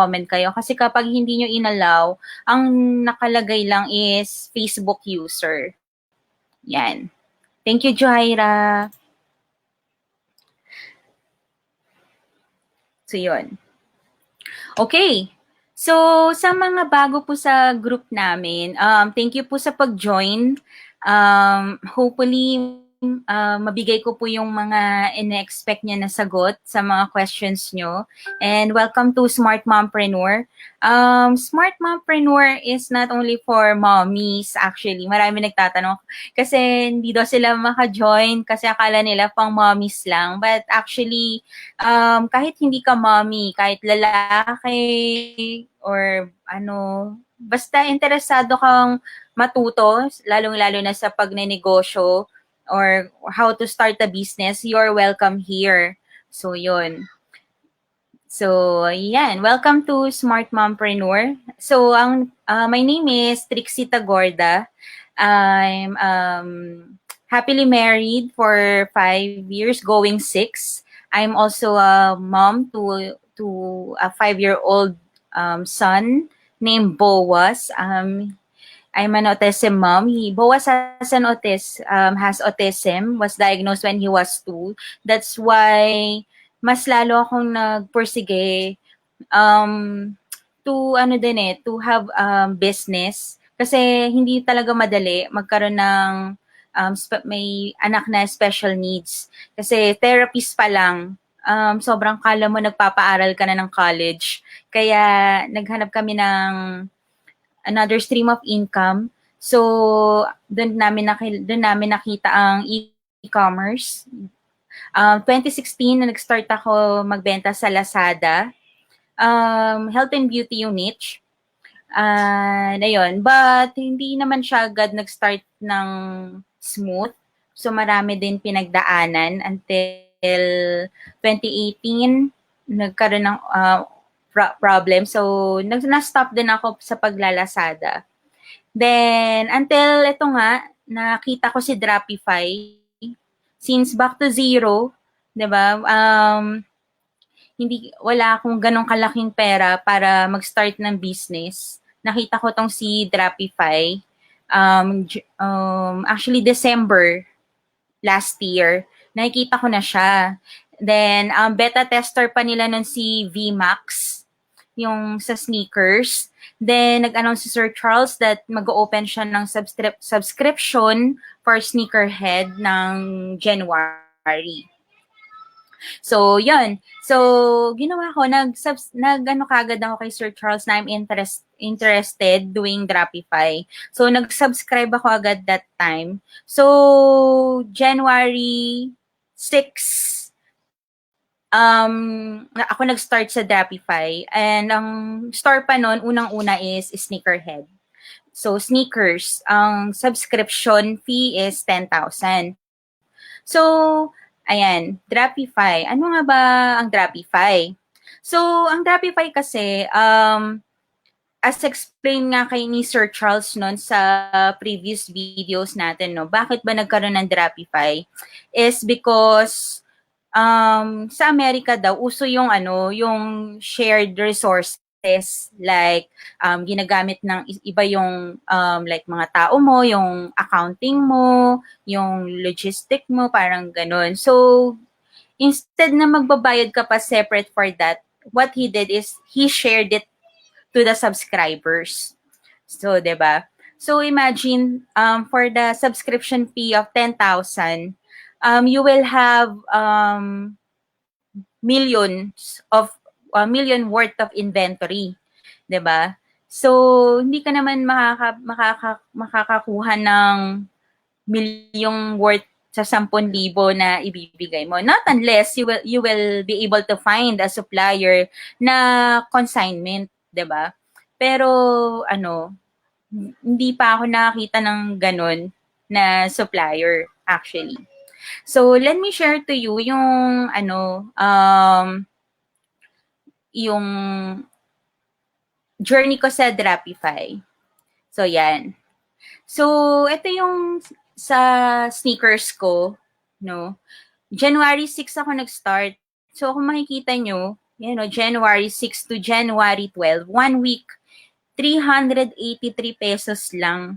comment kayo. Kasi kapag hindi nyo inallow, ang nakalagay lang is Facebook user. Yan. Thank you, Johaira. So, yun. Okay. So, sa mga bago po sa group namin, thank you po sa pag-join. Hopefully, mabigay ko po yung mga in-expect niya na sagot sa mga questions nyo. And welcome to Smart Mompreneur. Smart Mompreneur is not only for mommies, actually. Marami nagtatanong kasi hindi daw sila maka-join kasi akala nila pang mommies lang. But actually, kahit hindi ka mommy, kahit lalaki or basta interesado kang matuto, lalong-lalo na sa pagnenegosyo or how to start a business, you're welcome here. So, yun. So, yan. Welcome to Smart Mompreneur. So, my name is Trixie Tagorda. I'm happily married for 5 years, going 6. I'm also a mom to a 5-year-old son named Boaz. I'm an autism mom. Boaz has autism, was diagnosed when he was 2. That's why mas lalo akong nagpursige to have business. Kasi hindi talaga madali magkaroon ng may anak na special needs. Kasi therapist pa lang, sobrang kala mo nagpapaaral ka na ng college. Kaya naghanap kami ng another stream of income. So, doon namin nakita ang e-commerce. 2016 na nag-start ako magbenta sa Lazada. Health and beauty yung niche. Ayun. But, hindi naman siya agad nag-start ng smooth. So, marami din pinagdaanan until 2018, nagkaroon ng problem. So, na-stop din ako sa paglalasada. Then, until ito nga, nakita ko si Drapify. Since back to zero, 'di ba? Wala akong ganong kalaking pera para mag-start ng business. Nakita ko tong si Drapify. Actually, December last year, nakikita ko na siya. Then, beta tester pa nila nun si VMAX, yung sa sneakers. Then, nag-announce si Sir Charles that mag-open siya ng subscription for sneakerhead ng January. So, yun. So, ginawa ko, kagad ako kay Sir Charles na I'm interested doing Drapify. So, nag-subscribe ako agad that time. So, January 6, ako nag-start sa Drapify. And ang store pa nun, unang-una is Sneakerhead. So, sneakers, ang subscription fee is 10,000. So, ayan, Drapify. Ano nga ba ang Drapify? So, ang Drapify kasi, as explained nga kay ni Sir Charles noon sa previous videos natin, no, bakit ba nagkaroon ng Drapify? Is because sa Amerika daw, uso yung yung shared resources, like ginagamit ng iba yung like mga tao mo, yung accounting mo, yung logistic mo, parang ganun. So, instead na magbabayad ka pa separate for that, what he did is he shared it to the subscribers. So, 'di ba? So, imagine for the subscription fee of 10,000, you will have million worth of inventory, 'di ba? So, hindi ka naman makakakuha ng milyong worth sa 10,000 na ibibigay mo. Not unless you will be able to find a supplier na consignment, 'di ba? Pero hindi pa ako nakakita ng ganun na supplier actually. So, let me share to you yung yung journey ko sa Drapify. So, yan. So, ito yung sa sneakers ko, no? January 6 ako nag-start. So, kung makikita nyo, January 6 to January 12, 1 week, 383 pesos lang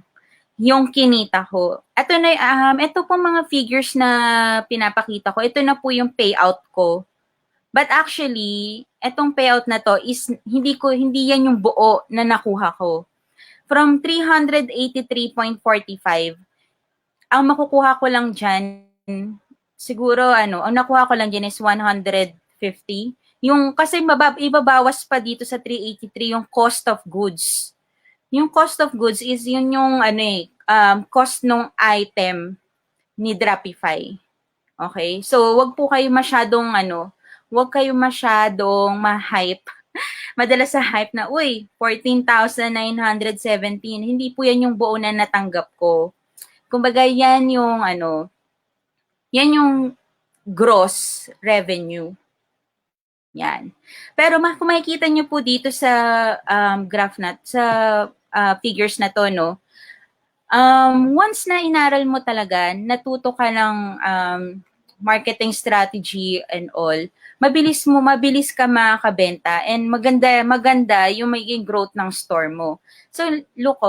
yung kinita ko. Ito po mga figures na pinapakita ko. Ito na po yung payout ko. But actually, etong payout na to is hindi yan yung buo na nakuha ko. From 383.45, ang makukuha ko lang dyan, siguro ang nakuha ko lang dyan is 150. Kasi ibabawas pa dito sa 383 yung cost of goods. Yung cost of goods is yun yung cost ng item ni Dropify. Okay? So, wag kayo masyadong ma-hype. Madalas sa hype na, 14,917. Hindi po yan yung buo na natanggap ko. Kumbaga, yan yung gross revenue. Yan. Pero kung makikita nyo po dito sa graph sa figures na to, no, once na inaral mo talaga, natuto ka ng marketing strategy and all, mabilis ka makakabenta and maganda yung magiging growth ng store mo. So, look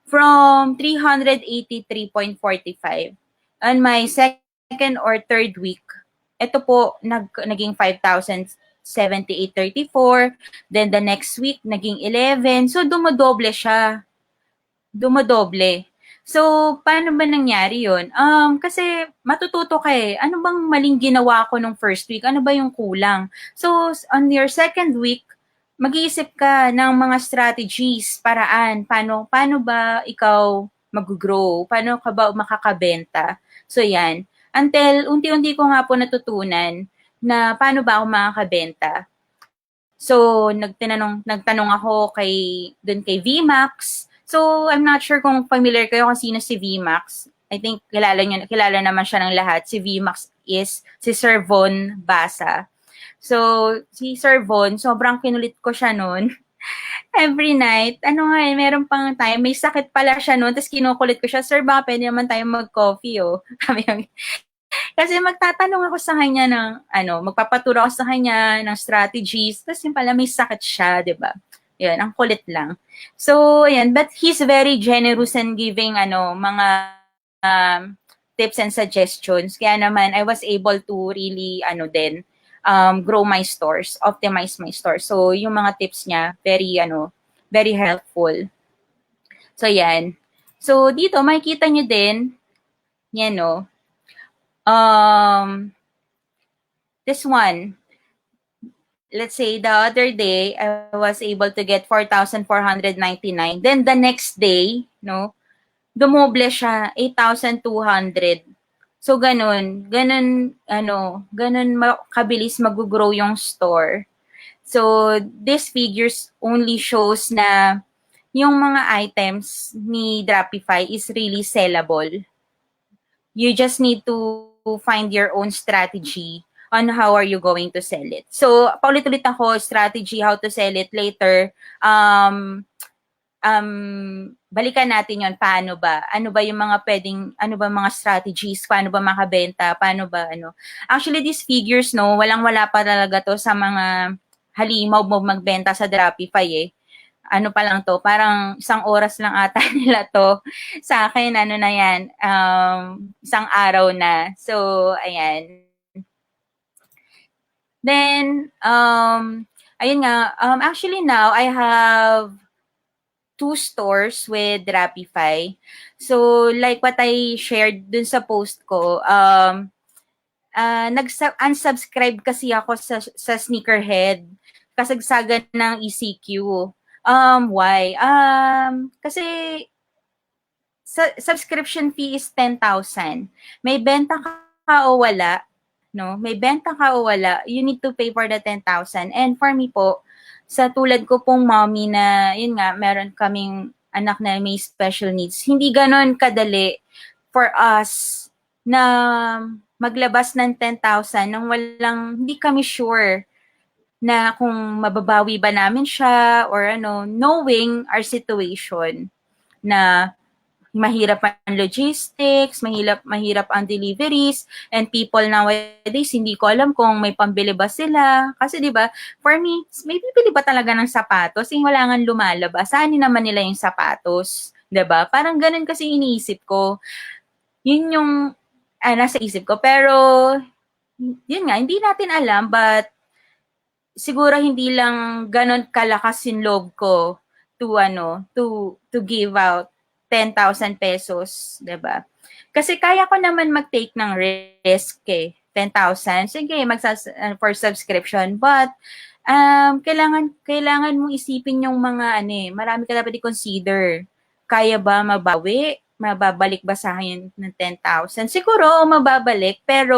from 383.45 on my second or third week, ito po naging 5,078.34, then the next week naging 11. So dumodoble siya. So, paano ba nangyari yun? Kasi matututo ka Ano bang maling ginawa ko nung first week? Ano ba yung kulang? So, on your second week, mag-iisip ka ng mga strategies, paraan. Paano ba ikaw mag-grow? Paano ka ba makakabenta? So, yan. Until unti-unti ko nga po natutunan na paano ba ako makakabenta. So, nagtanong ako dun kay VMAX. So, I'm not sure kung familiar kayo kung sino si VMAX. I think kilala naman siya ng lahat. Si VMAX is si Sir Von Basa. So, si Sir Von, sobrang kinulit ko siya noon. Every night, meron pang time, may sakit pala siya noon, tapos kinukulit ko siya, Sir, baka pwede naman tayo mag-coffee, Kasi magtatanong ako sa kanya magpapaturo ako sa kanya ng strategies, tapos yung pala may sakit siya, di ba? Yan, ang kulit lang. So, yan, but he's very generous and giving mga tips and suggestions. Kaya naman, I was able to really grow my stores, optimize my stores. So, yung mga tips niya, very helpful. So, yan. So, dito, makikita nyo din, yan, this one, let's say the other day, I was able to get 4,499. Then the next day, dumoble siya, 8,200. So, ganun kabilis mag-grow yung store. So, these figures only shows na yung mga items ni Dropify is really sellable. You just need to find your own strategy on how are you going to sell it. So, paulit-ulit ako, strategy, how to sell it later. Balikan natin yon, paano ba? Ano ba yung mga mga strategies? Paano ba makabenta? Paano ba, Actually, these figures, walang-wala pa talaga to sa mga halimaw mo magbenta sa Dropify pa lang to, parang 1 oras lang ata nila to. Sa akin, na yan, 1 araw na. So, ayan. Then, ayun nga, actually now, I have 2 stores with Dropify. So, like what I shared dun sa post ko, unsubscribe kasi ako sa Sneakerhead, kasagsagan ng ECQ. Why? Kasi subscription fee is 10,000. May benta ka o wala, may benta ka o wala, you need to pay for the 10,000. And for me po, sa tulad ko pong mommy na, yun nga, meron kaming anak na may special needs, hindi ganon kadali for us na maglabas ng 10,000 nang hindi kami sure na kung mababawi ba namin siya or knowing our situation na mahirap ang logistics, mahirap ang deliveries, and people nowadays, hindi ko alam kung may pambili ba sila. Kasi 'di ba, for me, may bibili ba talaga ng sapatos? Wala nga lumalabas. Saan naman nila yung sapatos? 'Di ba? Parang ganun kasi iniisip ko. Yun yung nasa isip ko. Pero, yun nga, hindi natin alam, but siguro hindi lang ganun kalakas yung loob ko to give out 10,000 pesos, 'di ba? Kasi kaya ko naman mag-take ng risk 10,000. Sige, for subscription, but kailangan mong isipin yung mga marami ka dapat i-consider. Kaya ba mabawi? Mababalik ba sa akin ng 10,000? Siguro mababalik, pero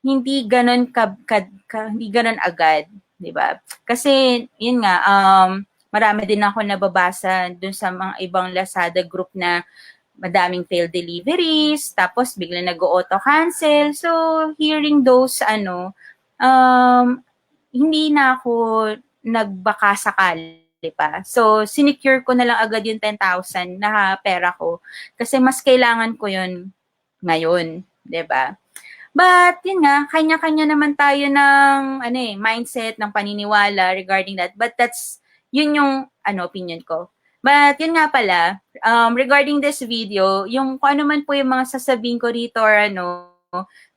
hindi gano'n hindi gano'n agad, 'di ba? Kasi yun nga, marami din ako nababasa dun sa mga ibang Lazada group na madaming failed deliveries, tapos biglang nag-auto-cancel. So, hearing those hindi na ako nagbaka sakali pa. So, sinecure ko na lang agad yung 10,000 na pera ko kasi mas kailangan ko yun ngayon, 'di ba? But, yun nga, kanya-kanya naman tayo ng mindset, ng paniniwala regarding that. But yun yung opinion ko. But, yun nga pala, regarding this video, yung kung ano man po yung mga sasabihin ko rito or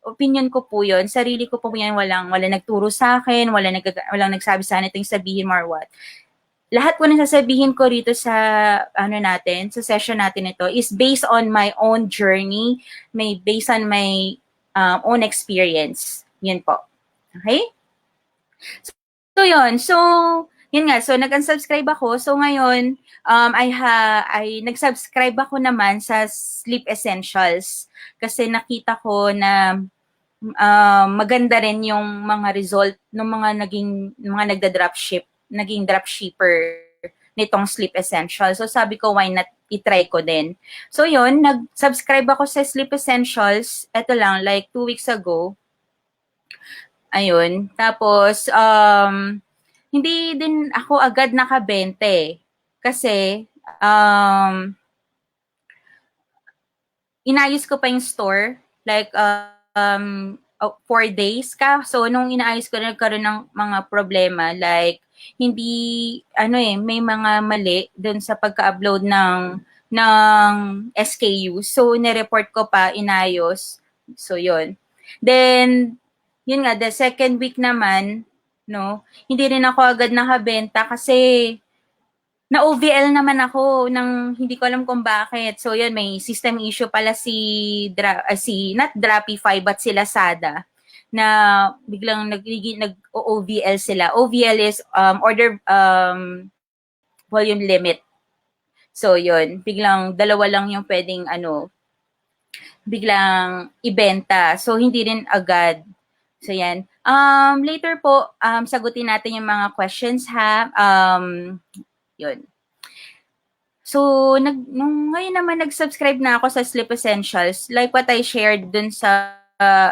opinion ko po yun, sarili ko po yan, walang nagturo sa akin, walang nagsabi sa akin itong sabihin mo or what. Lahat po ng sasabihin ko rito sa sa session natin ito is based on my own journey, based on my own experience. Yun po. Okay? So, yun. So, yun nga. So, nag-unsubscribe ako. So, ngayon, nag-subscribe ako naman sa Sleep Essentials. Kasi nakita ko na maganda rin yung mga result ng mga naging dropshipper nitong Sleep Essentials. So, sabi ko, why not i-try ko din. So, yun, nag-subscribe ako sa Sleep Essentials. Ito lang, like 2 weeks ago. Ayun. Tapos, hindi din ako agad nakabente. Kasi, inayos ko pa yung store. Like, 4 days ka. So, nung inaayos ko, nagkaroon ng mga problema. Like, hindi, may mga mali dun sa pagka-upload ng SKU. So, nireport ko pa, inayos. So, yun. Then, yun nga, the second week naman, hindi rin ako agad nakabenta kasi na OVL naman ako hindi ko alam kung bakit. So, yun, may system issue pala not Drapify, but si Lazada na biglang nag-OVL sila. OVL is order volume limit. So, yun. Biglang dalawa lang yung pwedeng biglang ibenta. So, hindi rin agad. So, yan. Later po, sagutin natin yung mga questions ha. Yun. So, ngayon naman nag-subscribe na ako sa Sleep Essentials. Like what I shared dun sa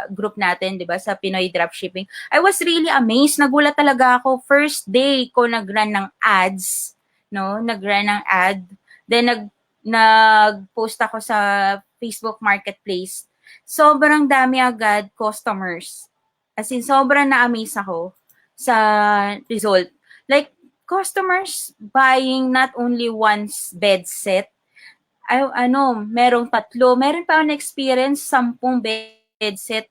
group natin, di ba, sa Pinoy Dropshipping. I was really amazed. Nagulat talaga ako. First day ko nag-run ng ads. Nag-run ng ad. Then, nag-post ako sa Facebook Marketplace. Sobrang dami agad customers. As in, sobrang na-amaze ako sa result. Like, customers buying not only one bed set, merong 3. Meron pa ako na-experience 10 bed sets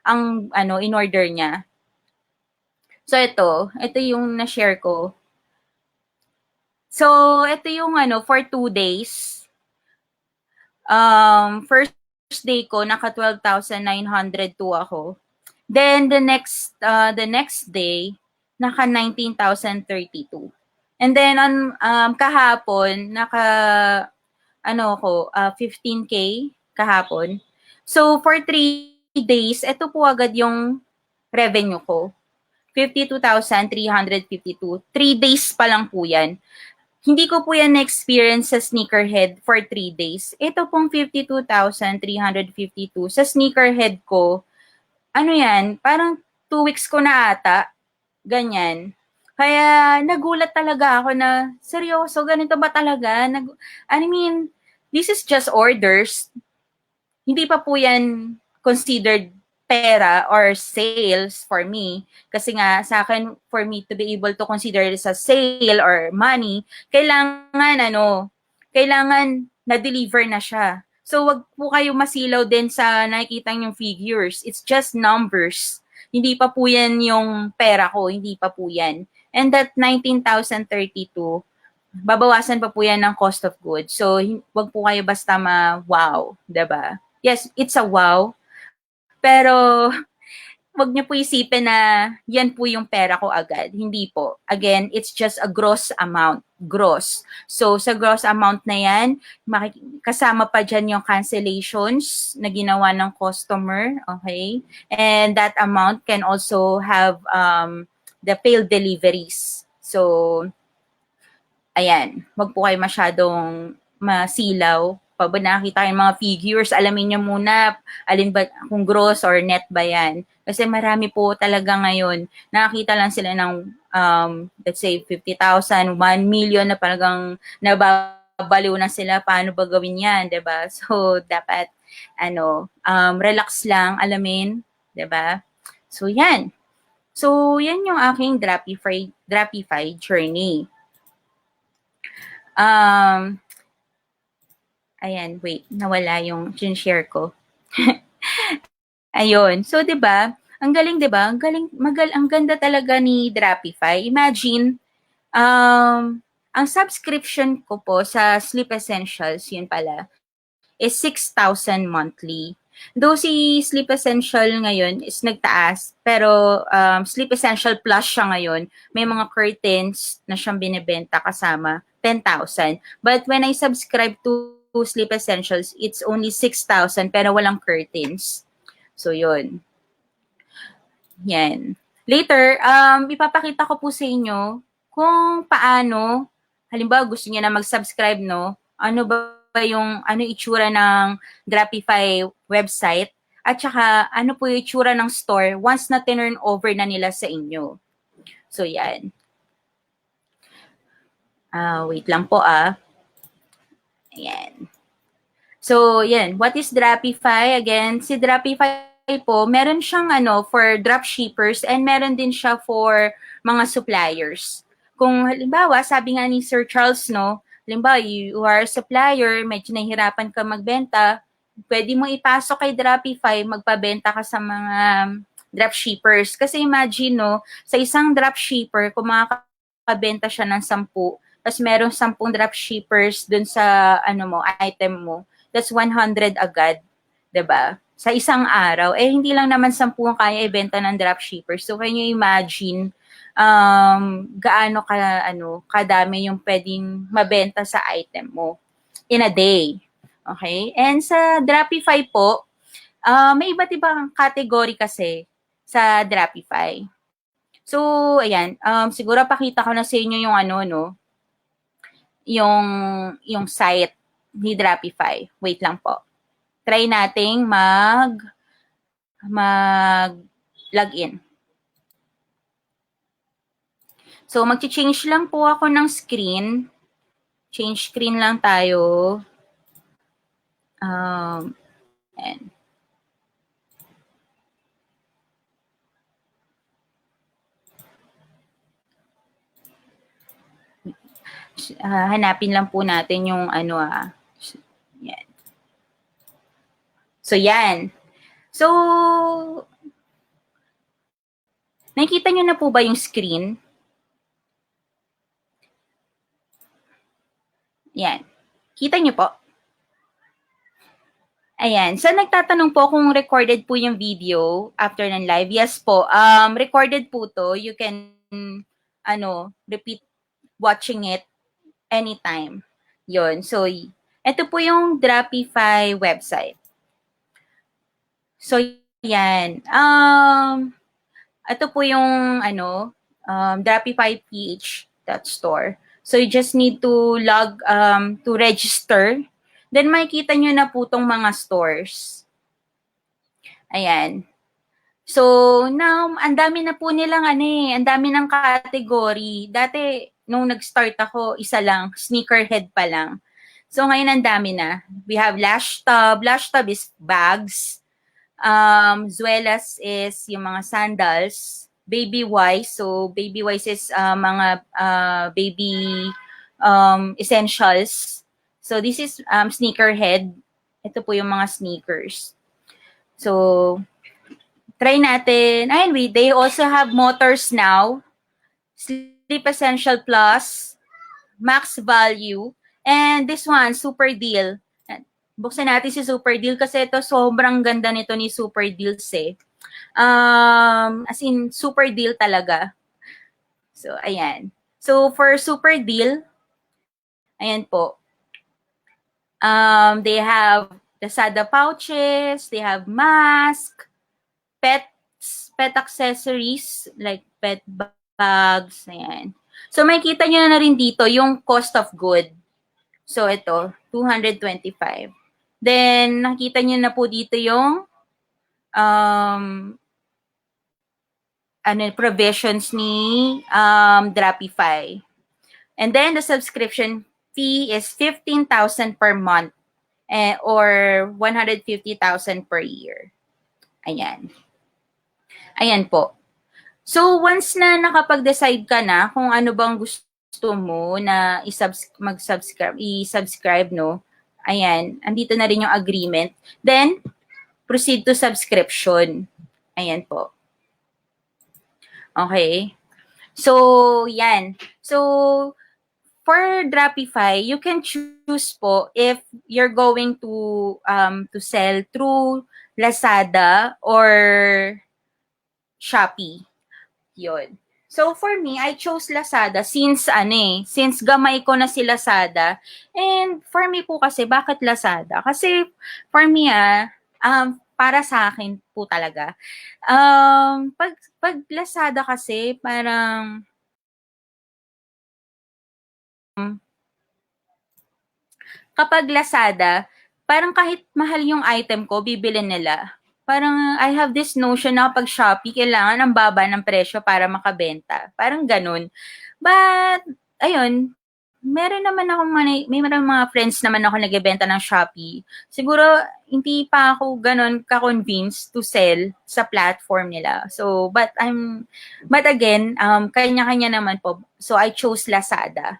ang in-order niya. So, ito yung na-share ko. So, ito yung for 2 days. First day ko, naka 12,902 ako. Then, the next day, naka 19,032. And then, kahapon, naka 15K kahapon. So, for 3 days, ito po agad yung revenue ko. 52,352. 3 days pa lang po yan. Hindi ko po yan na-experience sa sneakerhead for 3 days. Ito pong 52,352 sa sneakerhead ko, parang 2 weeks ko na ata. Ganyan. Kaya nagulat talaga ako na, seryoso, ganito ba talaga? this is just orders. Hindi pa po yan considered pera or sales for me. Kasi nga, sa akin, for me to be able to consider this as sale or money, kailangan na-deliver na siya. So, wag po kayo masilaw din sa nakikita yung figures. It's just numbers. Hindi pa po yan yung pera ko. Hindi pa po yan. And that 19,032, babawasan pa po yan ng cost of goods. So, wag po kayo basta ma-wow, 'di ba? Yes, it's a wow. Pero, wag niyo po isipin na yan po yung pera ko agad. Hindi po. Again, it's just a gross amount. Gross. So, sa gross amount na yan, kasama pa dyan yung cancellations na ginawa ng customer. Okay? And that amount can also have the failed deliveries. So, ayan, wag po kayo masyadong masilaw. Pag nakita yung mga figures, alamin nyo muna alin ba, kung gross or net ba yan. Kasi marami po talaga ngayon, nakakita lang sila ng, let's say, 50,000, 1 million na talagang nababaliw na sila, paano ba gawin yan, 'di ba? So, dapat, relax lang, alamin, 'di ba? So, yan. So, yan yung aking Drapify journey. Ayan, wait, nawala yung share ko. Ayun. So, 'di ba? Ang galing, 'di ba? Ang galing, ang ganda talaga ni Drapify. Imagine, ang subscription ko po sa Sleep Essentials, yun pala, is 6,000 monthly. Though si Sleep Essential ngayon is nagtaas, pero Sleep Essential Plus siya ngayon. May mga curtains na siyang binibenta kasama, 10,000. But when I subscribe to Sleep Essentials, it's only 6,000 pero walang curtains. So, yun. Yan. Later, ipapakita ko po sa inyo kung paano, halimbawa gusto niya na mag-subscribe, no? Ano itsura ng Drapify website at saka ano po yung itsura ng store once na turn over na nila sa inyo. So, yan. Wait lang po Ayan. So, yan. What is Drapify? Again, si Drapify po, meron siyang for dropshippers and meron din siya for mga suppliers. Kung halimbawa, sabi nga ni Sir Charles, no, halimbawa, you are a supplier, medyo nahihirapan ka magbenta, pwede mo ipasok kay Drapify, magpabenta ka sa mga dropshippers. Kasi imagine, no, sa isang dropshipper, kung makakabenta siya ng 10, tapos merong 10 dropshippers dun sa item mo, that's 100 agad, 'di ba? Sa isang araw, hindi lang naman 10 ang kaya ibenta ng dropshippers. So, can you imagine gaano kadami yung pwedeng mabenta sa item mo in a day. Okay? And sa Drapify po, may iba't ibang category kasi sa Drapify. So, ayan, siguro pakita ko na sa inyo yung yung site ni Drapify. Wait lang po. Try nating mag-login. So, mag-change lang po ako ng screen. Change screen lang tayo. And hanapin lang po natin yung yan. So, yan. So, nakikita nyo na po ba yung screen? Yan. Kita nyo po? Ayan. So, nagtatanong po kung recorded po yung video after ng live. Yes po. Recorded po to. You can, repeat watching it anytime. Yun. So, ito po yung Drapify website. So, yan. Ito po yung, drapifyph.store. So, you just need to to register. Then, makikita nyo na po itong mga stores. Ayan. So, now, ang dami na po nilang ang dami ng category. Dati, nung nag-start ako, isa lang, sneakerhead pa lang. So ngayon ang dami na. We have lash tub. Lash tub is bags. Zuelas is yung mga sandals. Baby wise. So baby wise is mga baby essentials. So this is sneakerhead. Ito po yung mga sneakers. So try natin. Ayun, they also have motors now. Sleep Essential Plus, Max Value, and this one, Super Deal. Buksan natin si Super Deal kasi ito sobrang ganda nito ni Super Deals eh. As in, super deal talaga. So, ayan. So, for Super Deal, ayan po. They have Lazada pouches, they have mask, pet accessories, like pet bags, ayan. So, makikita nyo na rin dito yung cost of good. So, ito, 225. Then, nakita nyo na po dito yung provisions ni Drapify. And then, the subscription fee is 15,000 per month or 150,000 per year. Ayan. Ayan po. So, once na nakapag-decide ka na kung ano bang gusto mo na i-subscribe, no? Ayan, andito na rin yung agreement. Then, proceed to subscription. Ayan po. Okay. So, yan. So, for Drapify, you can choose po if you're going to sell through Lazada or Shopee. Yun. So, for me, I chose Lazada since gamay ko na si Lazada. And for me po kasi, bakit Lazada? Kasi, for me para sa akin po talaga, pag Lazada kasi, parang, kapag Lazada, parang kahit mahal yung item ko, bibilin nila. Parang I have this notion na kapag Shopee, kailangan ang baba ng presyo para makabenta. Parang ganun. But, ayun, meron naman ako may mga friends naman ako nagbebenta ng Shopee. Siguro, hindi pa ako ganun ka-convinced to sell sa platform nila. So, but again, kanya-kanya naman po. So, I chose Lazada.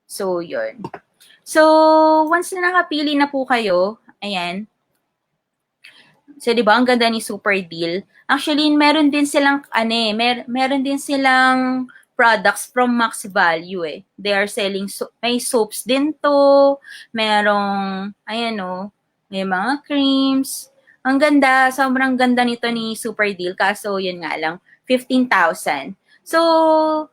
So, yun. So, once na nakapili na po kayo, ayan. So, di ba, ang ganda ni Super Deal. Actually, meron din silang, meron din silang products from Max Value eh. They are selling, may soaps din to, merong, ayan o, may mga creams. Ang ganda, sobrang ganda nito ni Super Deal. Kaso, yun nga lang, 15,000. So,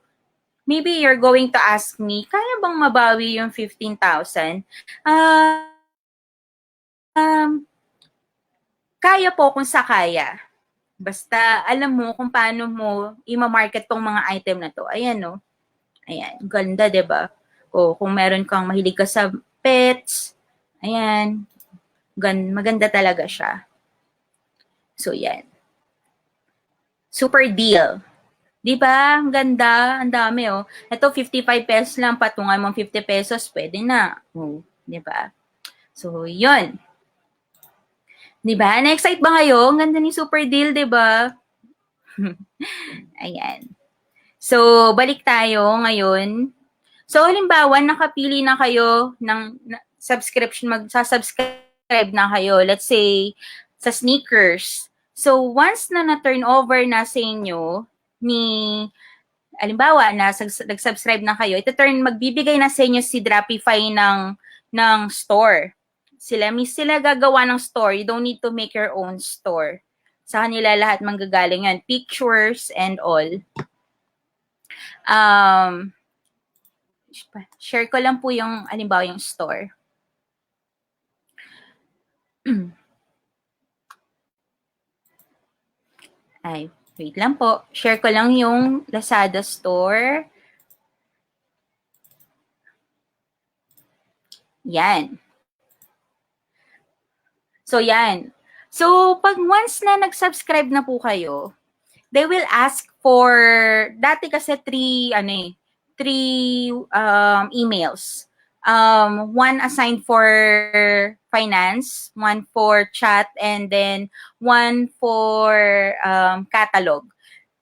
maybe you're going to ask me, kaya bang mabawi yung 15,000? Kaya po kung sa kaya. Basta alam mo kung paano mo i-market tong mga item na to. Ayan, no? Ayan, ganda, 'di ba? O kung meron kang mahilig ka sa pets, ayan, maganda talaga siya. So, yan. Super deal. 'Di ba? Ang ganda, ang dami oh. Ito 55 pesos lang, patungan mo 50 pesos, pwede na. Oh, 'di ba? So, 'yun. 'Di ba? Na-excite ba kayo? Ang ganda ni Super Deal, 'di ba? Ayan. So, balik tayo ngayon. So, halimbawa, nakapili na kayo ng subscription, magsasubscribe na kayo. Let's say, sa sneakers. So, once na na-turn over na sa inyo halimbawa, nag-subscribe na kayo, magbibigay na sa inyo si Drapify ng store. Sila gagawa ng store. You don't need to make your own store. Sa kanila lahat manggagaling yan. Pictures and all. Share ko lang po yung, halimbawa, yung store. Ay, wait lang po. Share ko lang yung Lazada store. Yan. So, yan. So, pag once na nag-subscribe na po kayo, they will ask for, dati kasi 3 emails. one assigned for finance, one for chat, and then one for catalog.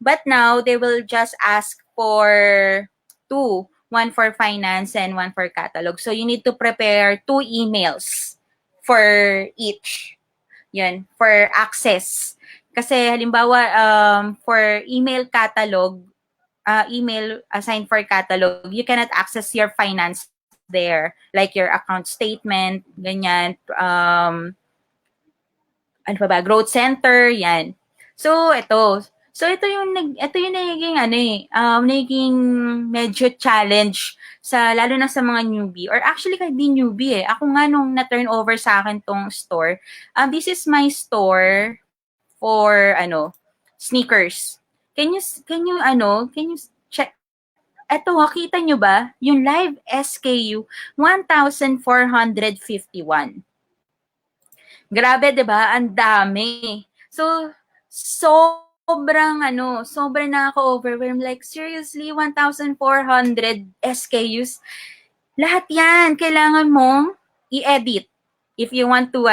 But now they will just ask for two, one for finance and one for catalog. So you need to prepare 2 emails for each. Yan, for access. Kasi halimbawa, for email catalog, email assigned for catalog, you cannot access your finance there, like your account statement, ganyan, ano pa ba, growth center, yan. So, ito. So, ito yung naging, naging medyo challenge sa, lalo na sa mga newbie, or actually, kahit di newbie Ako nga nung na-turn over sa akin tong store, this is my store for, sneakers. Can you check? Eto, kita nyo ba? Yung live SKU, 1,451. Grabe, 'di ba? Ang dami. So, sobrang nakaka-overwhelm. Like, seriously, 1,400 SKUs. Lahat yan, kailangan mong i-edit. If you want to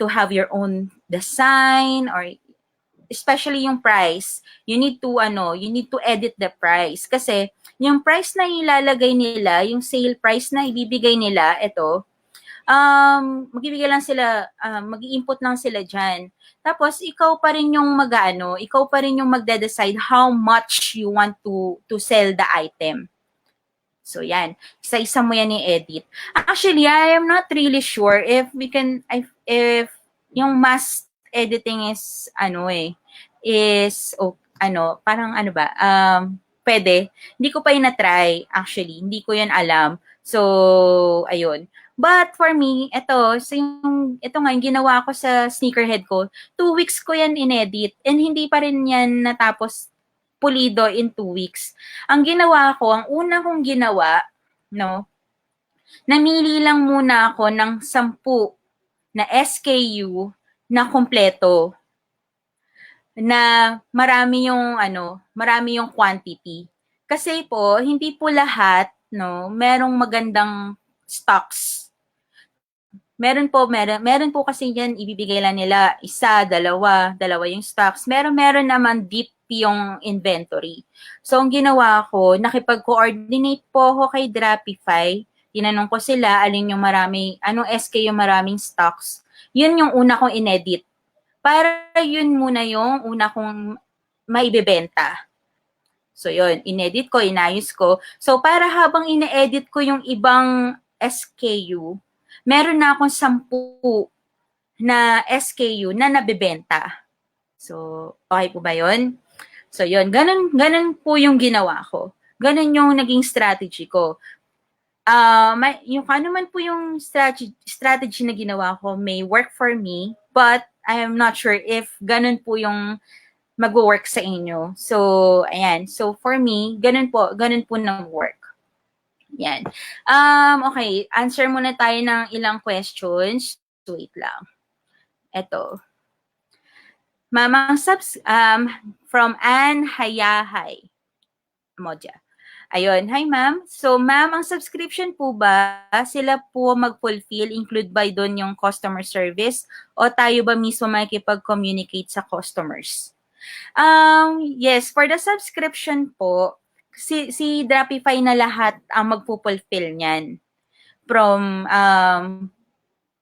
have your own design, or especially yung price, you need to edit the price. Kasi, yung price na ilalagay nila, yung sale price na ibibigay nila, ito, magbibigay lang sila, mag-i-input lang sila dyan. Tapos, ikaw pa rin yung ikaw pa rin yung magde-decide how much you want to sell the item. So, yan. Isa-isa mo yan i-edit. Actually, I am not really sure if yung mass editing is, pwede. Hindi ko pa yun na-try, actually. Hindi ko yan alam. So, ayun. But for me, ito nga, yung ginawa ko sa sneakerhead ko, 2 weeks ko yan inedit, and hindi pa rin yan natapos pulido in 2 weeks. Ang una kong ginawa, namili lang muna ako ng 10 na SKU na kompleto, na marami yung quantity. Kasi po, hindi po lahat, merong magandang stocks. Meron po kasi yan, ibibigay lang nila isa, dalawa yung stocks. Meron naman deep yung inventory. So, ang ginawa ko, nakipag-coordinate po ako kay Drapify. Tinanong ko sila, alin yung anong SK yung maraming stocks. Yun yung una kong inedit. Para yun muna yung una kong maibebenta. So, yun, inedit ko, inayos ko. So, para habang ine-edit ko yung ibang SKU, meron na akong 10 na SKU na nabebenta. So, okay po ba yun? So, yun. Ganun po yung ginawa ko. Ganun yung naging strategy ko. Yung ano man po yung strategy na ginawa ko may work for me, but I am not sure if ganun po yung mag-work sa inyo. So, ayan. So, for me, ganun po nag-work. Yan. Okay, answer muna tayo ng ilang questions. Wait lang. Ito. Mamang from Anne Hayahay. Moja. Ayun. Hi, ma'am. So, ma'am, ang subscription po ba, sila po mag-fulfill, include ba doon yung customer service, o tayo ba mismo makikipag-communicate sa customers? Yes, for the subscription po, si Drapify na lahat ang magpupulfill niyan. From,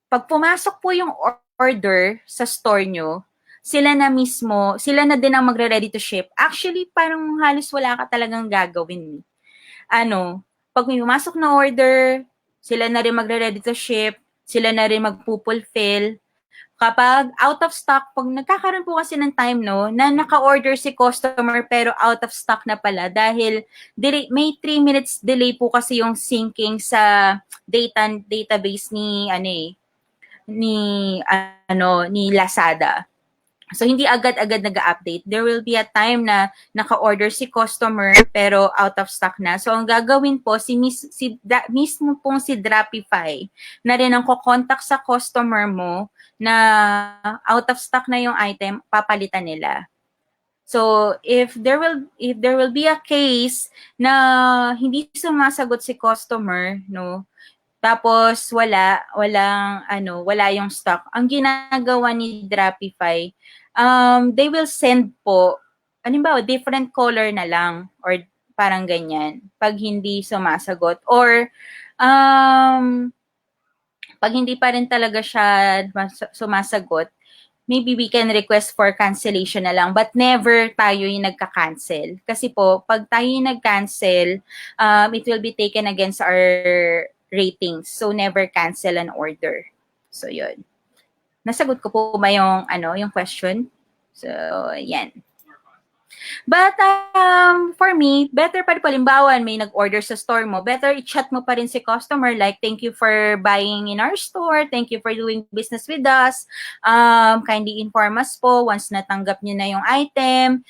pag pumasok po yung order sa store nyo, sila na din ang magre-ready to ship. Actually, parang halos wala ka talagang gagawin. Pag may pumasok na order, sila na rin magre-ready to ship, sila na rin magpupulfill. Kapag out of stock, pag nagkakaroon po kasi ng time, na naka-order si customer pero out of stock na pala dahil may 3 minutes delay po kasi yung syncing sa database ni Lazada. So, hindi agad-agad nag-update. There will be a time na naka-order si customer pero out of stock na. So, ang gagawin po, mismo pong si Drapify na rin ang kukontak sa customer mo na out of stock na yung item, papalitan nila. So if there will be a case na hindi sumasagot si customer, no, tapos wala yung stock. Ang ginagawa ni Drapify, they will send po, halimbawa, different color na lang or parang ganyan pag hindi sumasagot. Or, pag hindi pa rin talaga siya sumasagot, maybe we can request for cancellation na lang, but never tayo yung nagka-cancel. Kasi po, pag tayo yung nag-cancel, it will be taken against our ratings. So, never cancel an order. So, yun. Nasagot ko po ba yung, yung question? So, yan. But for me, better pa rin po, halimbawa, may nag-order sa store mo, better i-chat mo pa rin si customer like, thank you for buying in our store, thank you for doing business with us, kindly inform us po once natanggap niyo na yung item,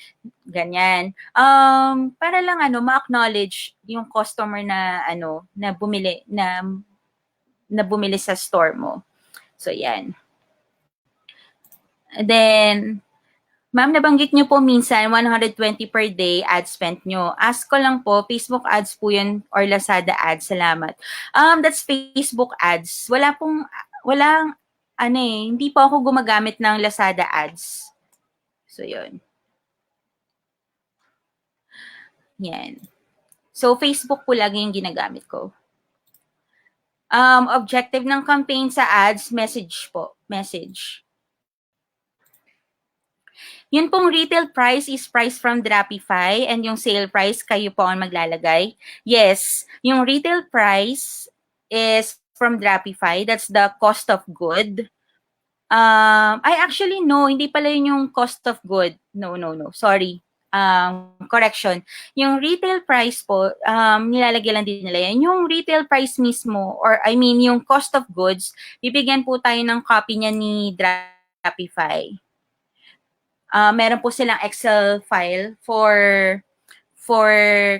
ganyan. Para lang ma-acknowledge yung customer na na bumili sa store mo. So, yan. And then, ma'am, nabanggit nyo po minsan 120 per day ad spend nyo. Ask ko lang po, Facebook ads po yun or Lazada ads? Salamat. That's Facebook ads. Hindi po ako gumagamit ng Lazada ads. So, yun. Yan. So, Facebook po lagi yung ginagamit ko. Objective ng campaign sa ads, message po. Message. Yun pong retail price is price from Drapify and yung sale price kayo po ang maglalagay. Yes, yung retail price is from Drapify. That's the cost of good. Actually, no, hindi pala yun yung cost of good. No. Sorry. Correction. Yung retail price po, nilalagay lang din nila yan. Yung retail price mismo, or yung cost of goods, bibigyan po tayo ng copy niya ni Drapify. Meron po silang Excel file for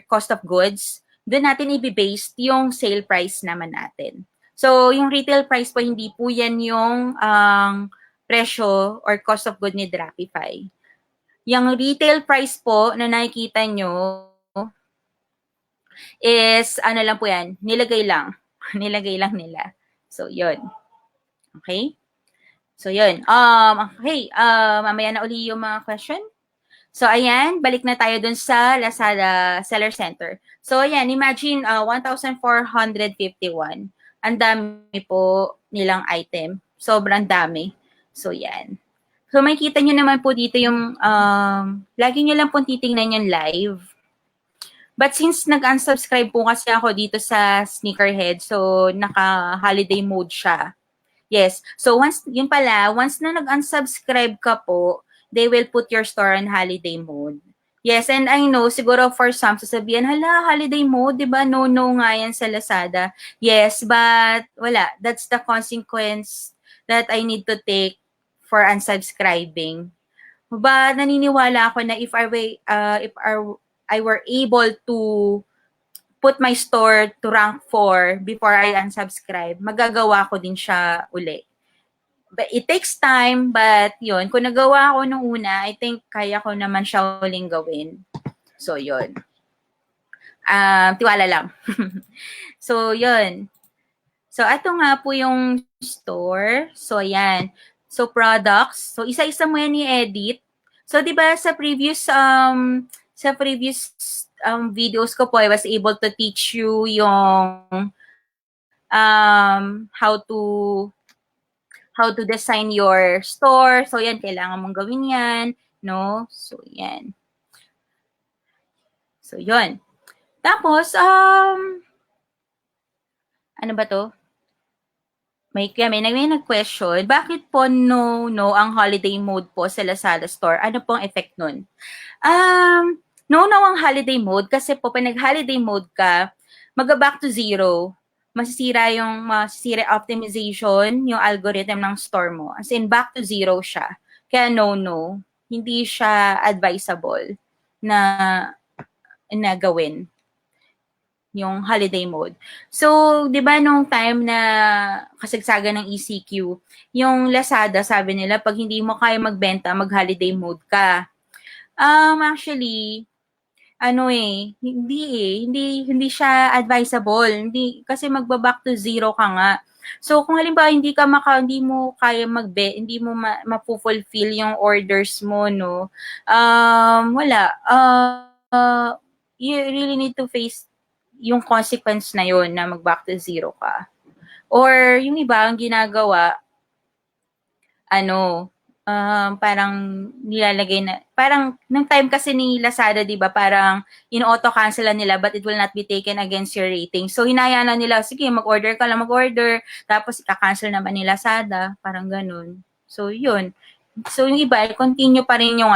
cost of goods. Doon natin i-base yung sale price naman natin. So, yung retail price po, hindi po yan yung presyo or cost of good ni Drapify. Yung retail price po na nakikita nyo is, lang po yan, nilagay lang. Nilagay lang nila. So, yun. Okay? So, yun. Okay, mamaya na uli yung mga question. So, ayan, balik na tayo dun sa Lazada Seller Center. So, ayan, imagine 1,451. Ang dami po nilang item. Sobrang dami. So, yan. So, makikita nyo naman po dito yung, lagi nyo lang po titingnan yung live. But since nag-unsubscribe po kasi ako dito sa Sneakerhead, so naka-holiday mode siya. Yes. So, once na nag-unsubscribe ka po, they will put your store on holiday mode. Yes, and I know, siguro for some, sasabihan, hala, holiday mode, di ba? No nga yan sa Lazada. Yes, but wala. That's the consequence that I need to take for unsubscribing. But naniniwala ako na if I were able to put my store to rank 4 before I unsubscribe, magagawa ko din siya uli. But it takes time, but yun, kung nagawa ko nung una, I think kaya ko naman siya uling gawin. So, yun. Tiwala lang. So, yun. So, ito nga po yung store. So, yan. So, products. So, isa-isa mo yan i-edit. So, di ba sa previous videos ko po, I was able to teach you yung how to design your store. So, yan, kailangan mong gawin yan, no? So, yan. So, yun. Tapos, ano ba to? May nag-question, bakit po no ang holiday mode po sa Lazada store? Ano pong effect nun? No ang holiday mode kasi po pag nag-holiday mode ka, mag-back to zero. Masisira optimization, yung algorithm ng store mo. As in, back to zero siya. Kaya no. Hindi siya advisable na gawin yung holiday mode. So, di ba nung time na kasagsagan ng ECQ, yung Lazada, sabi nila, pag hindi mo kaya magbenta, mag-holiday mode ka. Actually, ano hindi siya advisable. Hindi kasi magba-back to zero ka nga. So kung halimbawa hindi mo kaya hindi mo ma-fulfill yung orders mo, no. Wala. You really need to face yung consequence na yon na mag-back to zero ka. Or yung iba ang ginagawa, ano, parang nilalagay na, parang, nung time kasi ni Lazada, di ba, parang, in-auto-cancel nila, but it will not be taken against your rating. So, hinayaan na nila, sige, mag-order ka lang, mag-order, tapos, ika-cancel naman ni Lazada, parang ganun. So, yun. So, yung iba, continue pa rin yung,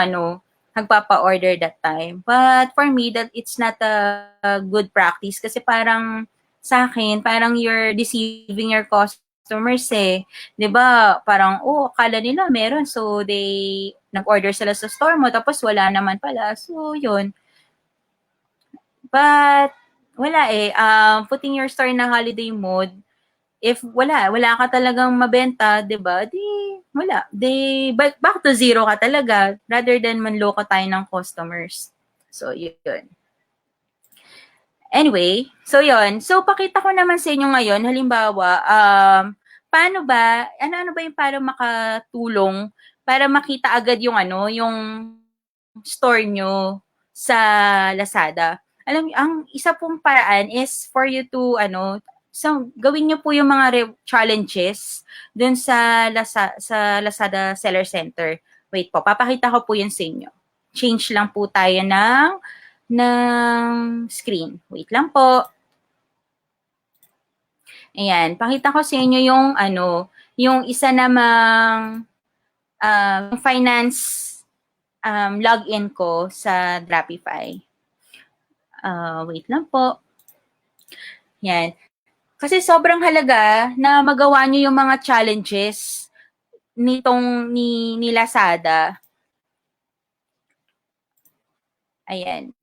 nagpapa-order that time. But, for me, that it's not a good practice, kasi parang, sa akin, parang you're deceiving your customers eh. 'Di ba? Parang akala nila meron so nag-order sila sa store mo tapos wala naman pala. So 'yun. But wala eh, putting your store in a holiday mode, if wala ka talagang mabenta, 'di ba? Di wala. Back to zero ka talaga rather than manloko tayo ng customers. So 'yun. Anyway, so yon. So pakita ko naman sa inyo ngayon, halimbawa, paano ba, ano ba yung para makatulong para makita agad yung yung store nyo sa Lazada. Alam niyo, ang isa pong paraan is for you to so gawin niyo po yung mga challenges dun sa Lazada Seller Center. Wait po, papakita ko po yun sa inyo. Change lang po tayo ng screen. Wait lang po. Ayan, pakita ko sa inyo yung isa namang finance login ko sa Drapify. Wait lang po. Yan. Kasi sobrang halaga na magawa nyo yung mga challenges ni Lazada. Ayan.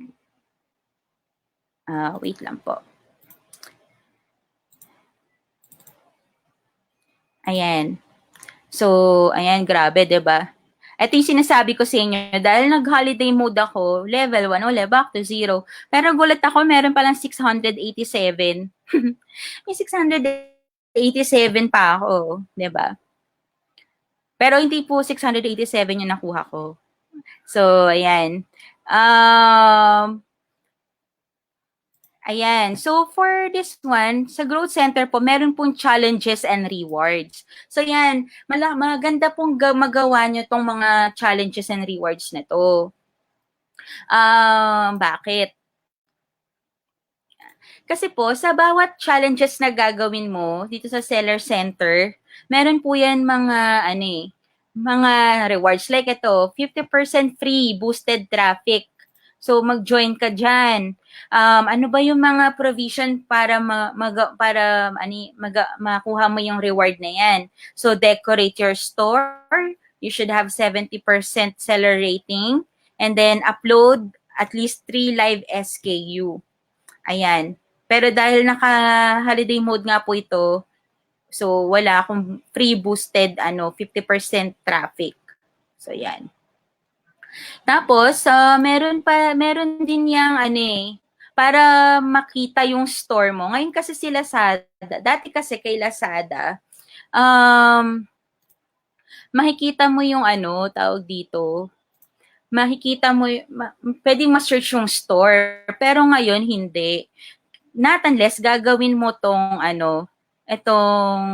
Wait lang po. Ayan. So, ayan, grabe, 'di ba? Ito yung sinasabi ko sa inyo, dahil nag-holiday mode ako, level 1, back to zero. Pero gulat ako, meron palang 687. May 687 pa ako, 'di ba? Pero hindi po 687 yung nakuha ko. So, ayan. Ayan. So, for this one, sa Growth Center po, meron pong challenges and rewards. So, yan. Maganda pong magawa nyo tong mga challenges and rewards na to. Bakit? Kasi po, sa bawat challenges na gagawin mo dito sa Seller Center, meron po yan mga rewards. Like ito, 50% free boosted traffic. So, mag-join ka dyan. Ano ba yung mga provision para makuha mo yung reward na yan? So, decorate your store. You should have 70% seller rating. And then, upload at least 3 live SKU. Ayan. Pero dahil naka-holiday mode nga po ito, so wala akong free boosted 50% traffic. So, yan. Tapos, meron din yang para makita yung store mo. Ngayon kasi si Lazada, dati kasi kay Lazada, makikita mo yung tawag dito, makikita mo, pwedeng ma-search yung store, pero ngayon hindi. Not unless gagawin mo tong itong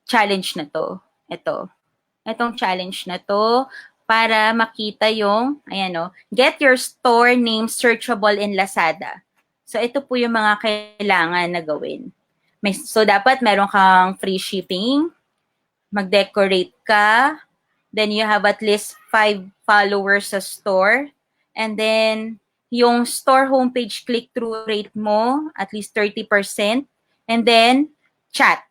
challenge na to. Itong challenge na to, para makita yung, get your store name searchable in Lazada. So, ito po yung mga kailangan na gawin. So, dapat meron kang free shipping, mag-decorate ka, then you have at least 5 followers sa store, and then, yung store homepage click-through rate mo, at least 30%, and then, chat.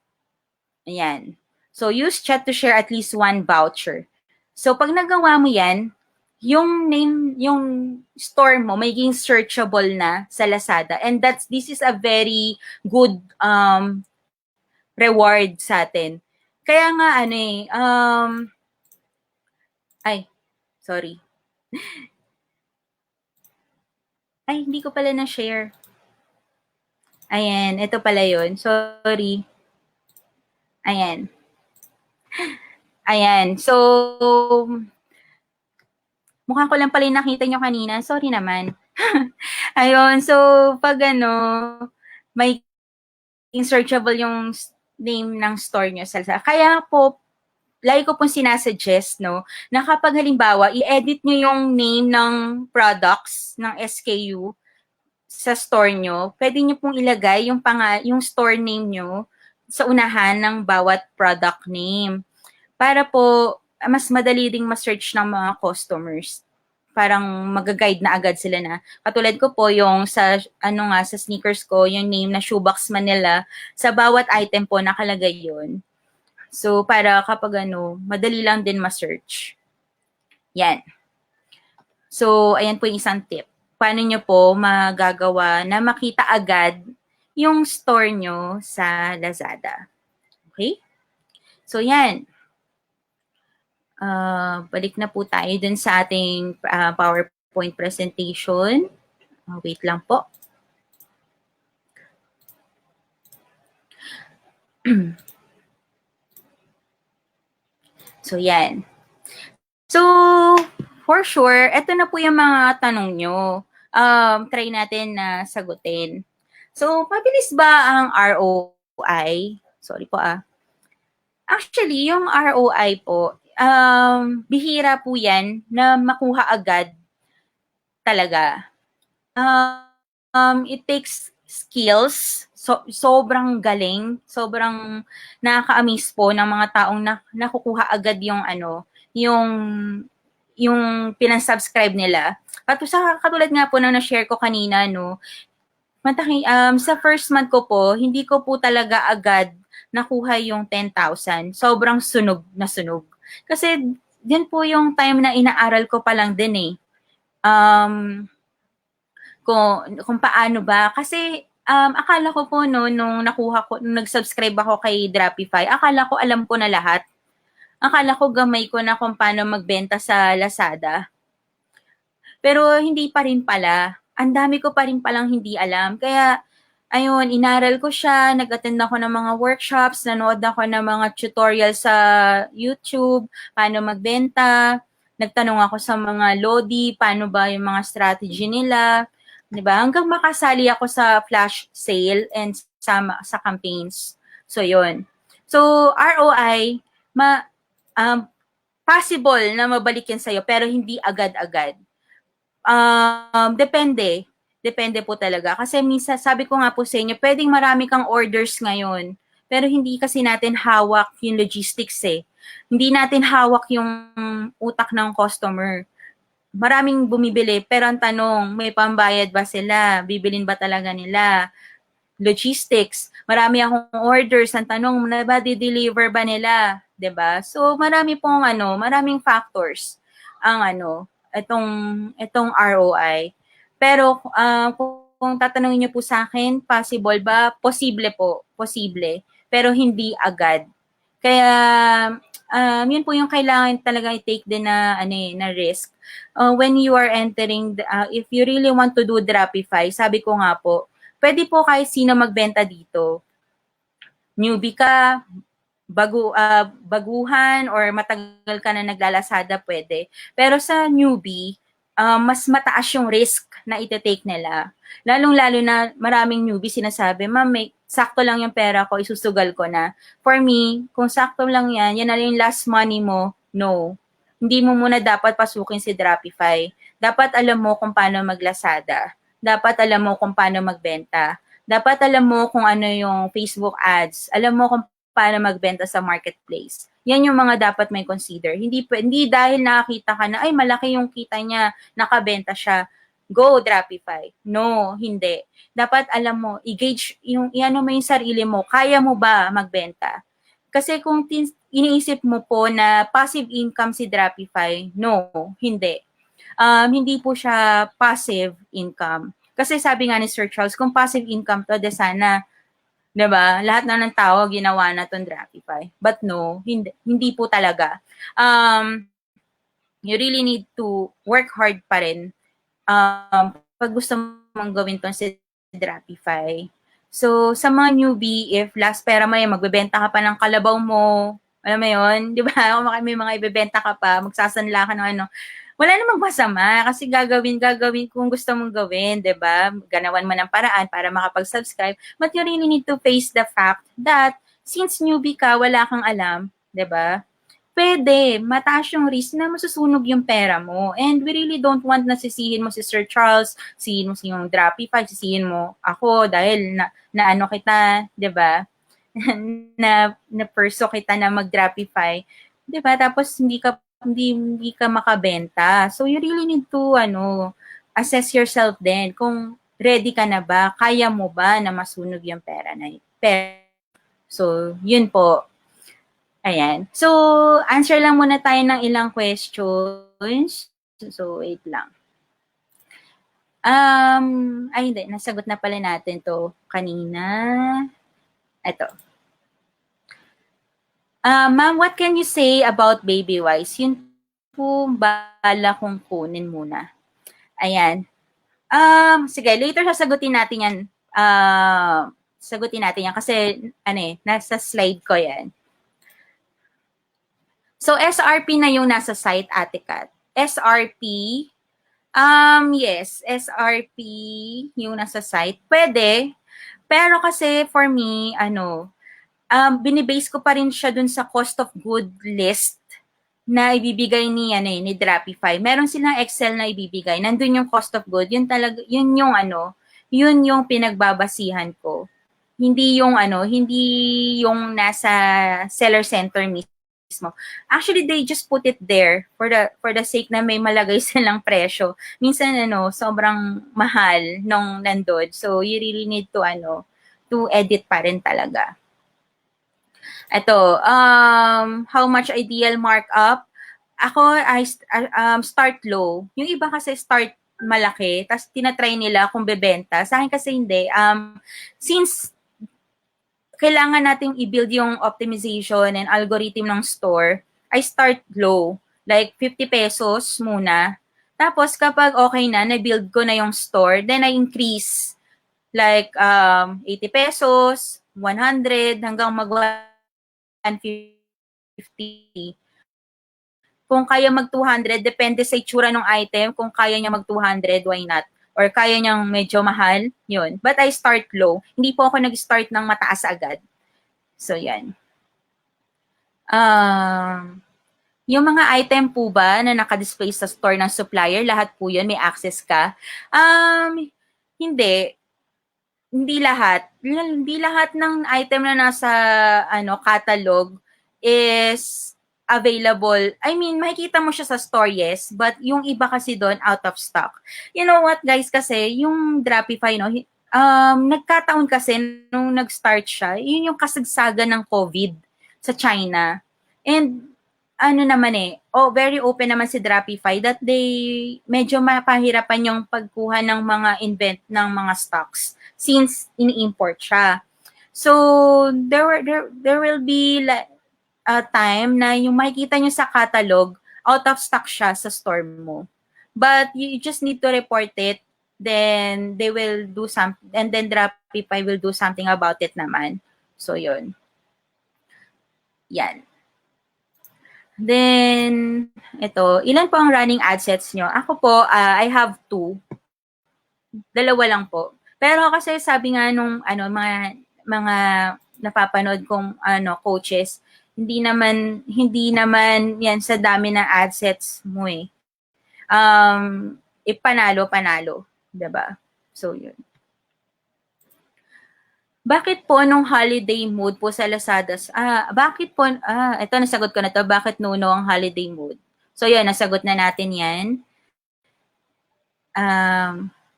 Ayan. So, use chat to share at least 1 voucher. So, pag nagawa mo yan, yung store mo, magiging searchable na sa Lazada. And this is a very good reward sa atin. Kaya nga, sorry. Ay, hindi ko pala na-share. Ayan, ito pala yun. Sorry. Ayan. Ayan. So, mukhang ko lang pala yung nakita nyo kanina. Sorry naman. Ayun. So, pag may searchable yung name ng store nyo sa Lazada. Kaya po, lagi ko pong sinasuggest, no, na kapag halimbawa, i-edit nyo yung name ng products, ng SKU, sa store nyo, pwede nyo pong ilagay yung store name nyo sa unahan ng bawat product name. Para po, mas madali ding ma-search ng mga customers. Parang mag-guide na agad sila na. Katulad ko po yung sa sa sneakers ko, yung name na Shoebox Manila, sa bawat item po nakalagay yun. So para kapag madali lang din ma-search. Yan. So ayan po yung isang tip. Paano nyo po magagawa na makita agad yung store nyo sa Lazada. Okay? So yan. Balik na po tayo dun sa ating PowerPoint presentation. Wait lang po. So, yan. So, for sure, eto na po yung mga tanong nyo. Try natin na sagutin. So, mabilis ba ang ROI? Sorry po Actually, yung ROI po, bihira po yan na makuha agad talaga. It takes skills, sobrang galing, sobrang nakaka-amaze po ng mga taong nakukuha agad yung pinasubscribe nila. Katulad nga po na na-share ko kanina, no, sa first month ko po, hindi ko po talaga agad nakuha yung 10,000. Sobrang sunog na sunog. Kasi din po yung time na inaaral ko pa lang din eh. Kung paano ba. Kasi akala ko po nung nag-subscribe ako kay Drapify, akala ko alam ko na lahat. Akala ko gamay ko na kung paano magbenta sa Lazada. Pero hindi pa rin pala. Ang dami ko pa rin palang hindi alam. Kaya, ayun, inaral ko siya, nag-attend ako ng mga workshops, nanood ako ng mga tutorial sa YouTube, paano magbenta, nagtanong ako sa mga Lodi, paano ba yung mga strategy nila, 'di ba? Hanggang makasali ako sa flash sale and sa campaigns. So, yun. So, ROI, possible na mabalik yan sa'yo, pero hindi agad-agad. Depende. Depende po talaga. Kasi minsan, sabi ko nga po sa inyo, pwedeng marami kang orders ngayon, pero hindi kasi natin hawak yung logistics eh. Hindi natin hawak yung utak ng customer. Maraming bumibili, pero ang tanong, may pambayad ba sila? Bibilin ba talaga nila? Logistics. Marami akong orders, ang tanong, na ba di-deliver ba nila? 'Di ba? So, maraming factors ang itong ROI. Pero kung tatanungin niyo po sa akin, possible ba? Posible po, posible. Pero hindi agad. Kaya yun po yung kailangan talaga i-take din na risk. When you are entering, if you really want to do Drapify, sabi ko nga po, pwede po kahit sino magbenta dito. Newbie ka, baguhan or matagal ka na naglalasada, pwede. Pero sa newbie, mas mataas yung risk na ite-take nila. Lalong-lalo na maraming newbie sinasabi, ma'am, sakto lang yung pera ko, isusugal ko na. For me, kung sakto lang yan na yung last money mo, no. Hindi mo muna dapat pasukin si Drapify. Dapat alam mo kung paano maglasada. Dapat alam mo kung paano magbenta. Dapat alam mo kung ano yung Facebook ads. Alam mo kung paano magbenta sa marketplace. Yan yung mga dapat may consider. Hindi dahil nakakita ka na, ay malaki yung kita niya, nakabenta siya, go Drapify. No, hindi. Dapat alam mo, i-gauge, mo yung sarili mo, kaya mo ba magbenta? Kasi kung iniisip mo po na passive income si Drapify, no, hindi. Hindi po siya passive income. Kasi sabi nga ni Sir Charles, kung passive income to, de sana, 'di ba? Lahat na ng tao ginawa na tong Drapify. But no, hindi po talaga. you really need to work hard pa rin pag gusto mong gawin tong si Drapify. So, sa mga newbie, if last pera mo yan, magbebenta ka pa ng kalabaw mo, alam mo yun, di ba? Kung may mga ibebenta ka pa, magsasanla ka ng ano, wala namang masama kasi gagawin kung gusto mong gawin, di ba? Ganawan mo ng paraan para makapag-subscribe. But you really need to face the fact that since newbie ka, wala kang alam, di ba? Pwede, mataas yung risk na masusunog yung pera mo. And we really don't want na sisihin mo si Sir Charles, sisihin mo si yung Drapify, sisihin mo ako dahil na ano kita, 'di ba? na perso kita na mag-Drapify, 'di ba? Tapos hindi ka makabenta. So you really need to assess yourself din kung ready ka na ba, kaya mo ba na masunog yung pera na pera. So, yun po. Ayan. So, answer lang muna tayo ng ilang questions. So, wait lang. Ay, hindi. Nasagot na pala natin to kanina. Ito. Ma'am, what can you say about Babywise? Yun po bala kong kunin muna. Ayan. Sige, later sasagutin natin yan. Sagutin natin yan kasi nasa slide ko yan. So, SRP na yung nasa site, Ate Kat. SRP, yes, SRP yung nasa site. Pwede, pero kasi for me, binibase ko pa rin siya dun sa cost of good list na ibibigay ni Drapify. Meron silang Excel na ibibigay. Nandun yung cost of good. Yun yung pinagbabasihan ko. Hindi yung nasa seller center mismo. Actually, they just put it there for the sake na may malagay silang presyo. Minsan sobrang mahal nung nandun. So you really need to edit pa rin talaga. Ito, how much ideal markup? Ako, I start low. Yung iba kasi start malaki, tapos tinatry nila kung bebenta. Sa akin kasi hindi. Since kailangan nating i-build yung optimization and algorithm ng store, I start low. Like 50 pesos muna. Tapos kapag okay na-build ko na yung store, then I increase. Like 80 pesos, 100, hanggang mag-150. Kung kaya mag-200, depende sa itsura ng item. Kung kaya niya mag-200, why not? Or kaya niyang medyo mahal, yun. But I start low. Hindi po ako nag-start ng mataas agad. So, yan. Yung mga item po ba na nakadisplay sa store ng supplier, lahat po yun, may access ka? Hindi. Hindi lahat. Hindi lahat ng item na nasa catalog is available. I mean, makikita mo siya sa store, yes, but yung iba kasi doon out of stock. You know what, guys, kasi yung Drapify, nagkataon kasi nung nag-start siya, yun yung kasagsagan ng COVID sa China. And very open naman si Drapify that they medyo mapahirapan yung pagkuha ng mga ng mga stocks since ini-import siya. So there will be a time na yung makikita nyo sa catalog, out of stock siya sa store mo. But you just need to report it, then they will do something, and then Drapify will do something about it naman. So yun. Yan. Then, ilan po ang running ad sets nyo? Ako po, I have 2. Dalawa lang po. Pero kasi sabi nga nung mga napapanood kong coaches, hindi naman yan sa dami ng ad sets mo eh. Panalo, 'di ba? So yun. Bakit po nung holiday mood po sa Lazada, ito nasagot ko na to, bakit no ang holiday mood? So yun, nasagot na natin yan.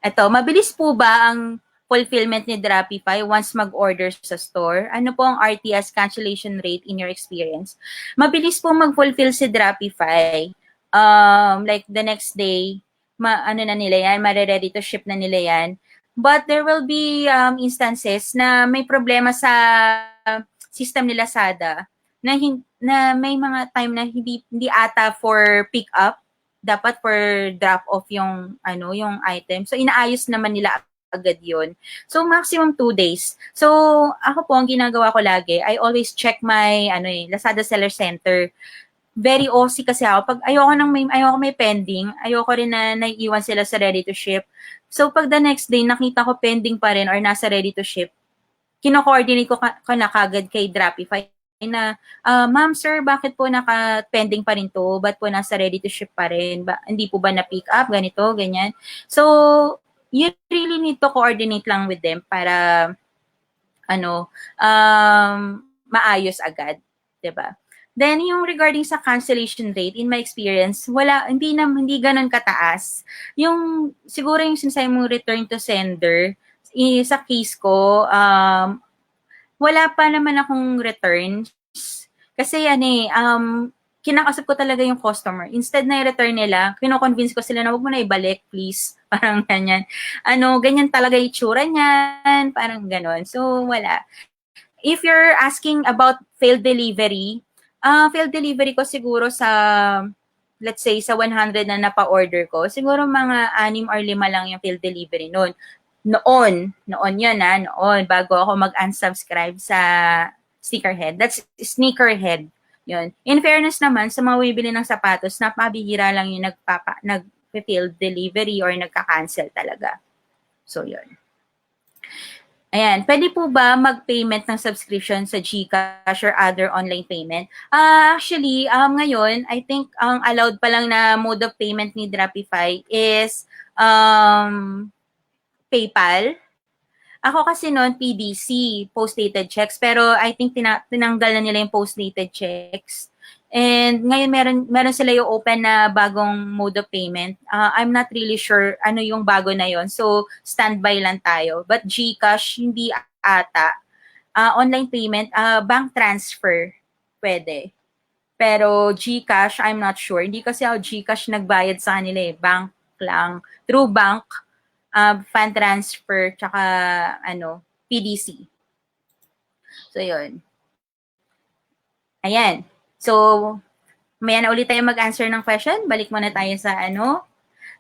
Ito, mabilis po ba ang fulfillment ni Drapify once mag-order sa store? Ano po ang RTS cancellation rate in your experience? Mabilis po mag-fulfill si Drapify. Like the next day, na nila yan, mare-ready to ship na nila yan. But there will be instances na may problema sa system ni Lazada na may mga time na hindi ata for pick up dapat for drop off yung yung item. So inaayos naman nila agad yun. So maximum 2 days. So ako po ang ginagawa ko lagi, I always check my Lazada Seller Center. Very OC kasi ako. Pag ayoko may pending, ayoko rin na naiiwan sila sa ready to ship. So pag the next day nakita ko pending pa rin or nasa ready to ship, kino-coordinate ko na kagad kay Dropify na, ma'am, sir, bakit po naka-pending pa rin to? Ba't po nasa ready to ship pa rin? Hindi po ba na-pick up? Ganito, ganyan. So, you really need to coordinate lang with them para, maayos agad. 'Di ba? Then, yung regarding sa cancellation rate, in my experience, hindi ganun kataas. Siguro yung sinasabi mong return to sender, sa case ko, wala pa naman akong returns. Kasi kinakausap ko talaga yung customer. Instead na i-return nila, kino-convince ko sila na wag mo na ibalik, please. Parang ganyan. Ganyan talaga itsura niyan. Parang ganon. So, wala. If you're asking about failed delivery ko siguro let's say, sa 100 na napa-order ko, siguro mga 6 or 5 lang yung failed delivery noon. Noon yun noon, bago ako mag-unsubscribe sa Sneakerhead. That's Sneakerhead. Yun. In fairness naman, sa mga bibili ng sapatos, napabihira lang yung nag-failed delivery or nagka-cancel talaga. So, yun. Ayan, pwede po ba mag-payment ng subscription sa GCash or other online payment? Actually, ngayon, I think ang allowed pa lang na mode of payment ni Dropify is PayPal. Ako kasi noon PDC, post-dated checks, pero I think tinanggal na nila yung post-dated checks. And ngayon meron sila yung open na bagong mode of payment. I'm not really sure ano yung bago na yon. So standby lang tayo. But GCash hindi ata. Online payment, bank transfer pwede. Pero GCash, I'm not sure. Hindi kasi ako GCash nagbayad sa kanila eh. Bank lang. Through bank, fan transfer, tsaka PDC. So, yun. Ayan. So, maya na ulit tayo mag-answer ng question. Balik muna tayo sa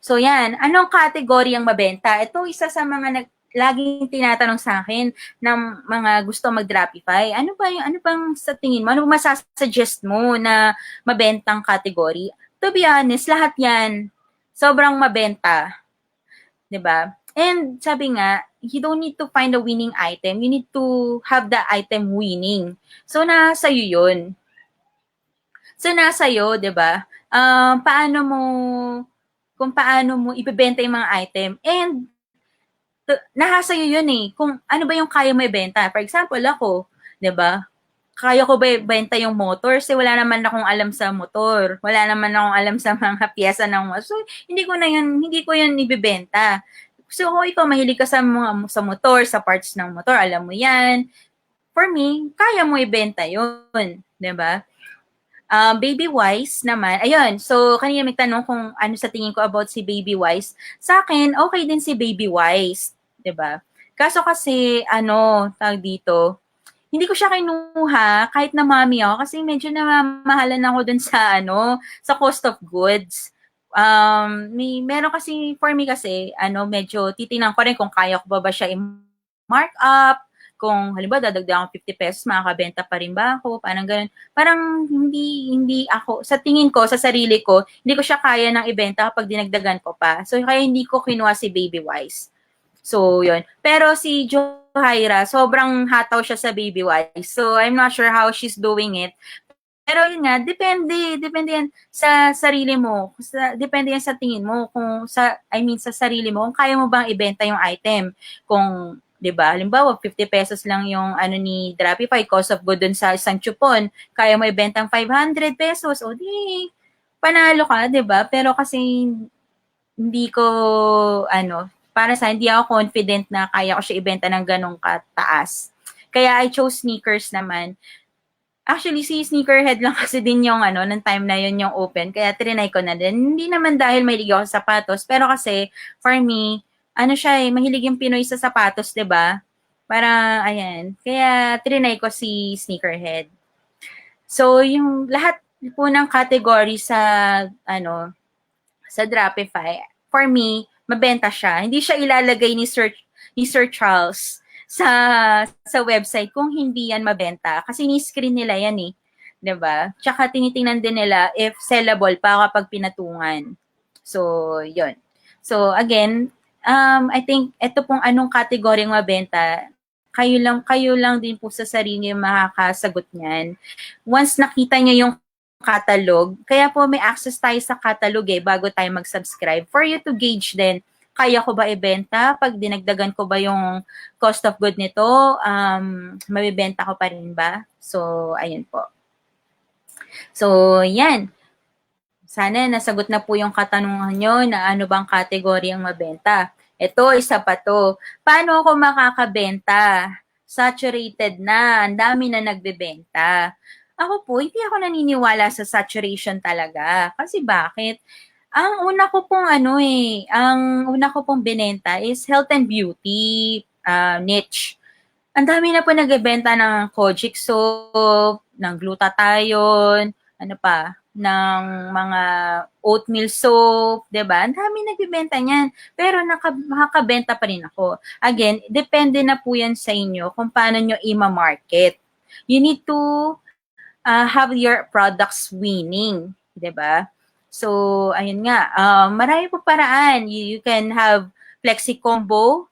So, yan. Anong category ang mabenta? Ito, isa sa mga laging tinatanong sa akin ng mga gusto mag-Dropify. Ano bang sa tingin mo? Ano masasuggest mo na mabentang category? To be honest, lahat yan sobrang mabenta. 'Di ba? And sabi nga, you don't need to find a winning item. You need to have the item winning. So, nasa iyo yun. So, nasa iyo, 'di ba? Kung paano mo ibebenta yung mga item. And, nasa iyo yun eh. Kung ano ba yung kaya mo ibenta. For example, ako, 'di ba? Kaya ko ba ibenta yung motor? Kasi wala naman akong alam sa motor. Wala naman akong alam sa mga piyesa ng motor. So, hindi ko yun ibebenta. So, kung ikaw mahilig ka sa motor, sa parts ng motor, alam mo yan. For me, kaya mo ibenta yun. 'Di ba? Baby Wise naman, ayun, so kanina may tanong kung ano sa tingin ko about si Baby Wise. Sa akin, okay din si Baby Wise, 'di ba? Kaso kasi, tawag dito, hindi ko siya kinuha kahit na mami ako kasi medyo namamahalan ako dun sa sa cost of goods. Meron kasi, for me kasi, medyo titingnan ko rin kung kaya ko ba siya i-mark up, kung halimbawa dadagdagan ko 50 pesos, makakabenta pa rin ba ako? Parang ganun. Parang hindi ako, sa tingin ko, sa sarili ko, hindi ko siya kaya ng ibenta kapag dinagdagan ko pa. So, kaya hindi ko kinuha si Baby Wise. So, yun. Pero si Johaira, sobrang hataw siya sa Baby Wise. So, I'm not sure how she's doing it. Pero yun nga, depende yan sa sarili mo. Depende yan sa tingin mo, sa sarili mo, kung kaya mo bang ibenta yung item. Kung 'di ba? Halimbawa, 50 pesos lang yung ni Dropify, cost of good dun sa isang chupon, kaya mo ibenta ng 500 pesos, o di panalo ka, 'di ba? Pero kasi hindi ko para sa hindi ako confident na kaya ko siya ibenta ng ganong kataas. Kaya I chose sneakers naman. Actually, si Sneakerhead lang kasi din yung ng time na yun yung open, kaya trinay ko na din. Hindi naman dahil mahilig ako sa sapatos, pero kasi for me, siya mahilig yung Pinoy sa sapatos, 'di ba? Para ayan. Kaya trinay ko si Sneakerhead. So, yung lahat po ng category sa sa Dropify, for me, mabenta siya. Hindi siya ilalagay ni Sir Charles sa website kung hindi yan mabenta. Kasi ni-screen nila yan eh. 'Di ba? Tsaka tinitingnan din nila if sellable pa kapag pinatungan. So, yun. So, again, I think ito pong anong kategoryang mabenta, kayo lang din po sa sarili yung makakasagot niyan. Once nakita niyo yung catalog, kaya po may access tayo sa catalog bago tayo mag-subscribe for you to gauge din, kaya ko ba ibenta? Pag dinagdagan ko ba yung cost of good nito, mabibenta ko pa rin ba? So, ayun po. So, yan. Sana nasagot na po yung katanungan nyo na ano bang kategory ang mabenta. Ito, isa pa to. Paano ako makakabenta? Saturated na. Ang dami na nagbebenta. Ako po, hindi ako naniniwala sa saturation talaga. Kasi bakit? Ang una ko pong ang una ko pong binenta is health and beauty niche. Ang dami na po nagbebenta ng Kojic soap, ng glutathione, ano pa, ng mga oatmeal soap, 'di ba? Ang dami nagbebenta niyan. Pero makakabenta pa rin ako. Again, depende na po 'yan sa inyo kung paano nyo i-market. You need to have your products winning, 'di ba? So, ayun nga, marami po paraan. You can have flexi combo.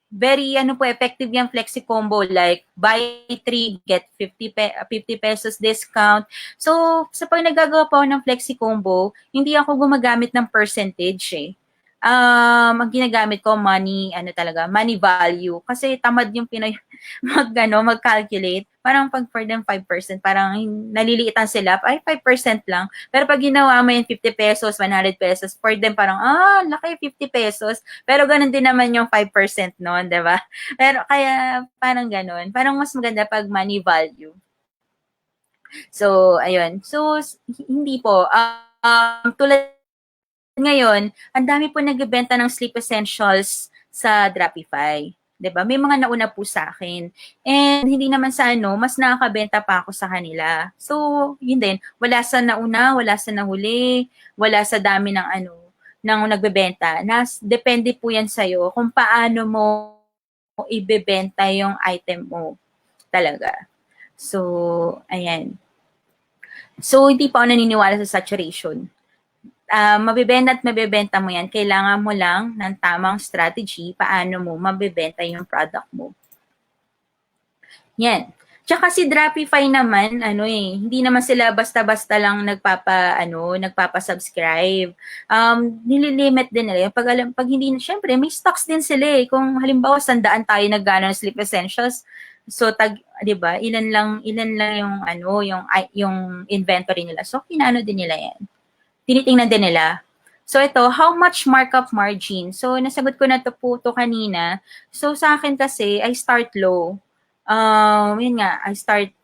Very effective yung flexi combo, like buy 3 get 50 pesos discount. So sa pag nagagawa po ng flexi combo, hindi ako gumagamit ng percentage ang ginagamit ko money money value, kasi tamad yung Pinoy mag-calculate. Parang pag for them 5%, parang naliliitan sila, ay 5% lang. Pero pag ginawa mo yung 50 pesos, 100 pesos, for them parang laki 50 pesos. Pero ganun din naman yung 5% noon, 'di ba? Pero kaya parang ganun. Parang mas maganda pag money value. So, ayun. So, hindi po. Tulad ngayon, ang dami po nagbebenta ng sleep essentials sa Dropify. 'Di ba? May mga nauna po sa akin. And hindi naman sa mas nakakabenta pa ako sa kanila. So, yun din. Wala sa nauna, wala sa nahuli, wala sa dami ng ng nagbebenta. Depende po yan sa'yo kung paano mo ibebenta yung item mo talaga. So, ayan. So, hindi pa ako naniniwala sa saturation. Mabibenta at mabibenta mo yan, kailangan mo lang ng tamang strategy paano mo mabibenta yung product mo. Yan. Tsaka si Dropify naman, hindi naman sila basta-basta lang nagpapa-subscribe. Nililimit din nila. Pag hindi, syempre, may stocks din sila eh. Kung halimbawa, 100 tayo nagano ng sleep essentials, so 'di ba? Ilan lang yung inventory nila. So kinano din nila 'yan. Tinitingnan din nila. So ito, how much markup margin? So nasagot ko na to kanina. So sa akin kasi, I start low. Yun nga, I start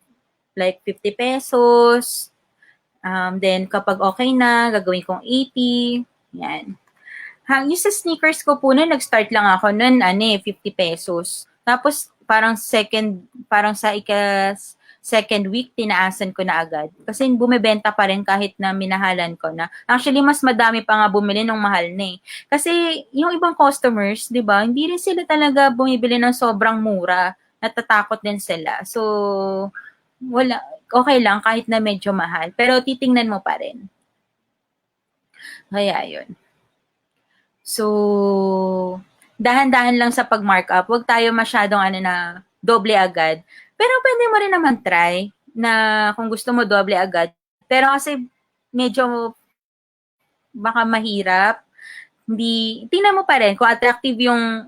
like 50 pesos. Then kapag okay na, gagawin kong 80. Yan. Yung sa sneakers ko po noon, nag-start lang ako noon, 50 pesos. Tapos parang sa second week, tinaasan ko na agad. Kasi bumibenta pa rin kahit na minahalan ko na. Actually, mas madami pa nga bumili ng mahal na eh. Kasi yung ibang customers, di ba, hindi rin sila talaga bumibili ng sobrang mura. Natatakot din sila. So, okay lang kahit na medyo mahal. Pero titingnan mo pa rin. Kaya yun. So, dahan-dahan lang sa pag-markup. Huwag tayo masyadong na doble agad. Pero pwede mo rin naman try na kung gusto mo doble agad. Pero kasi medyo baka mahirap. Tingnan mo pa rin kung attractive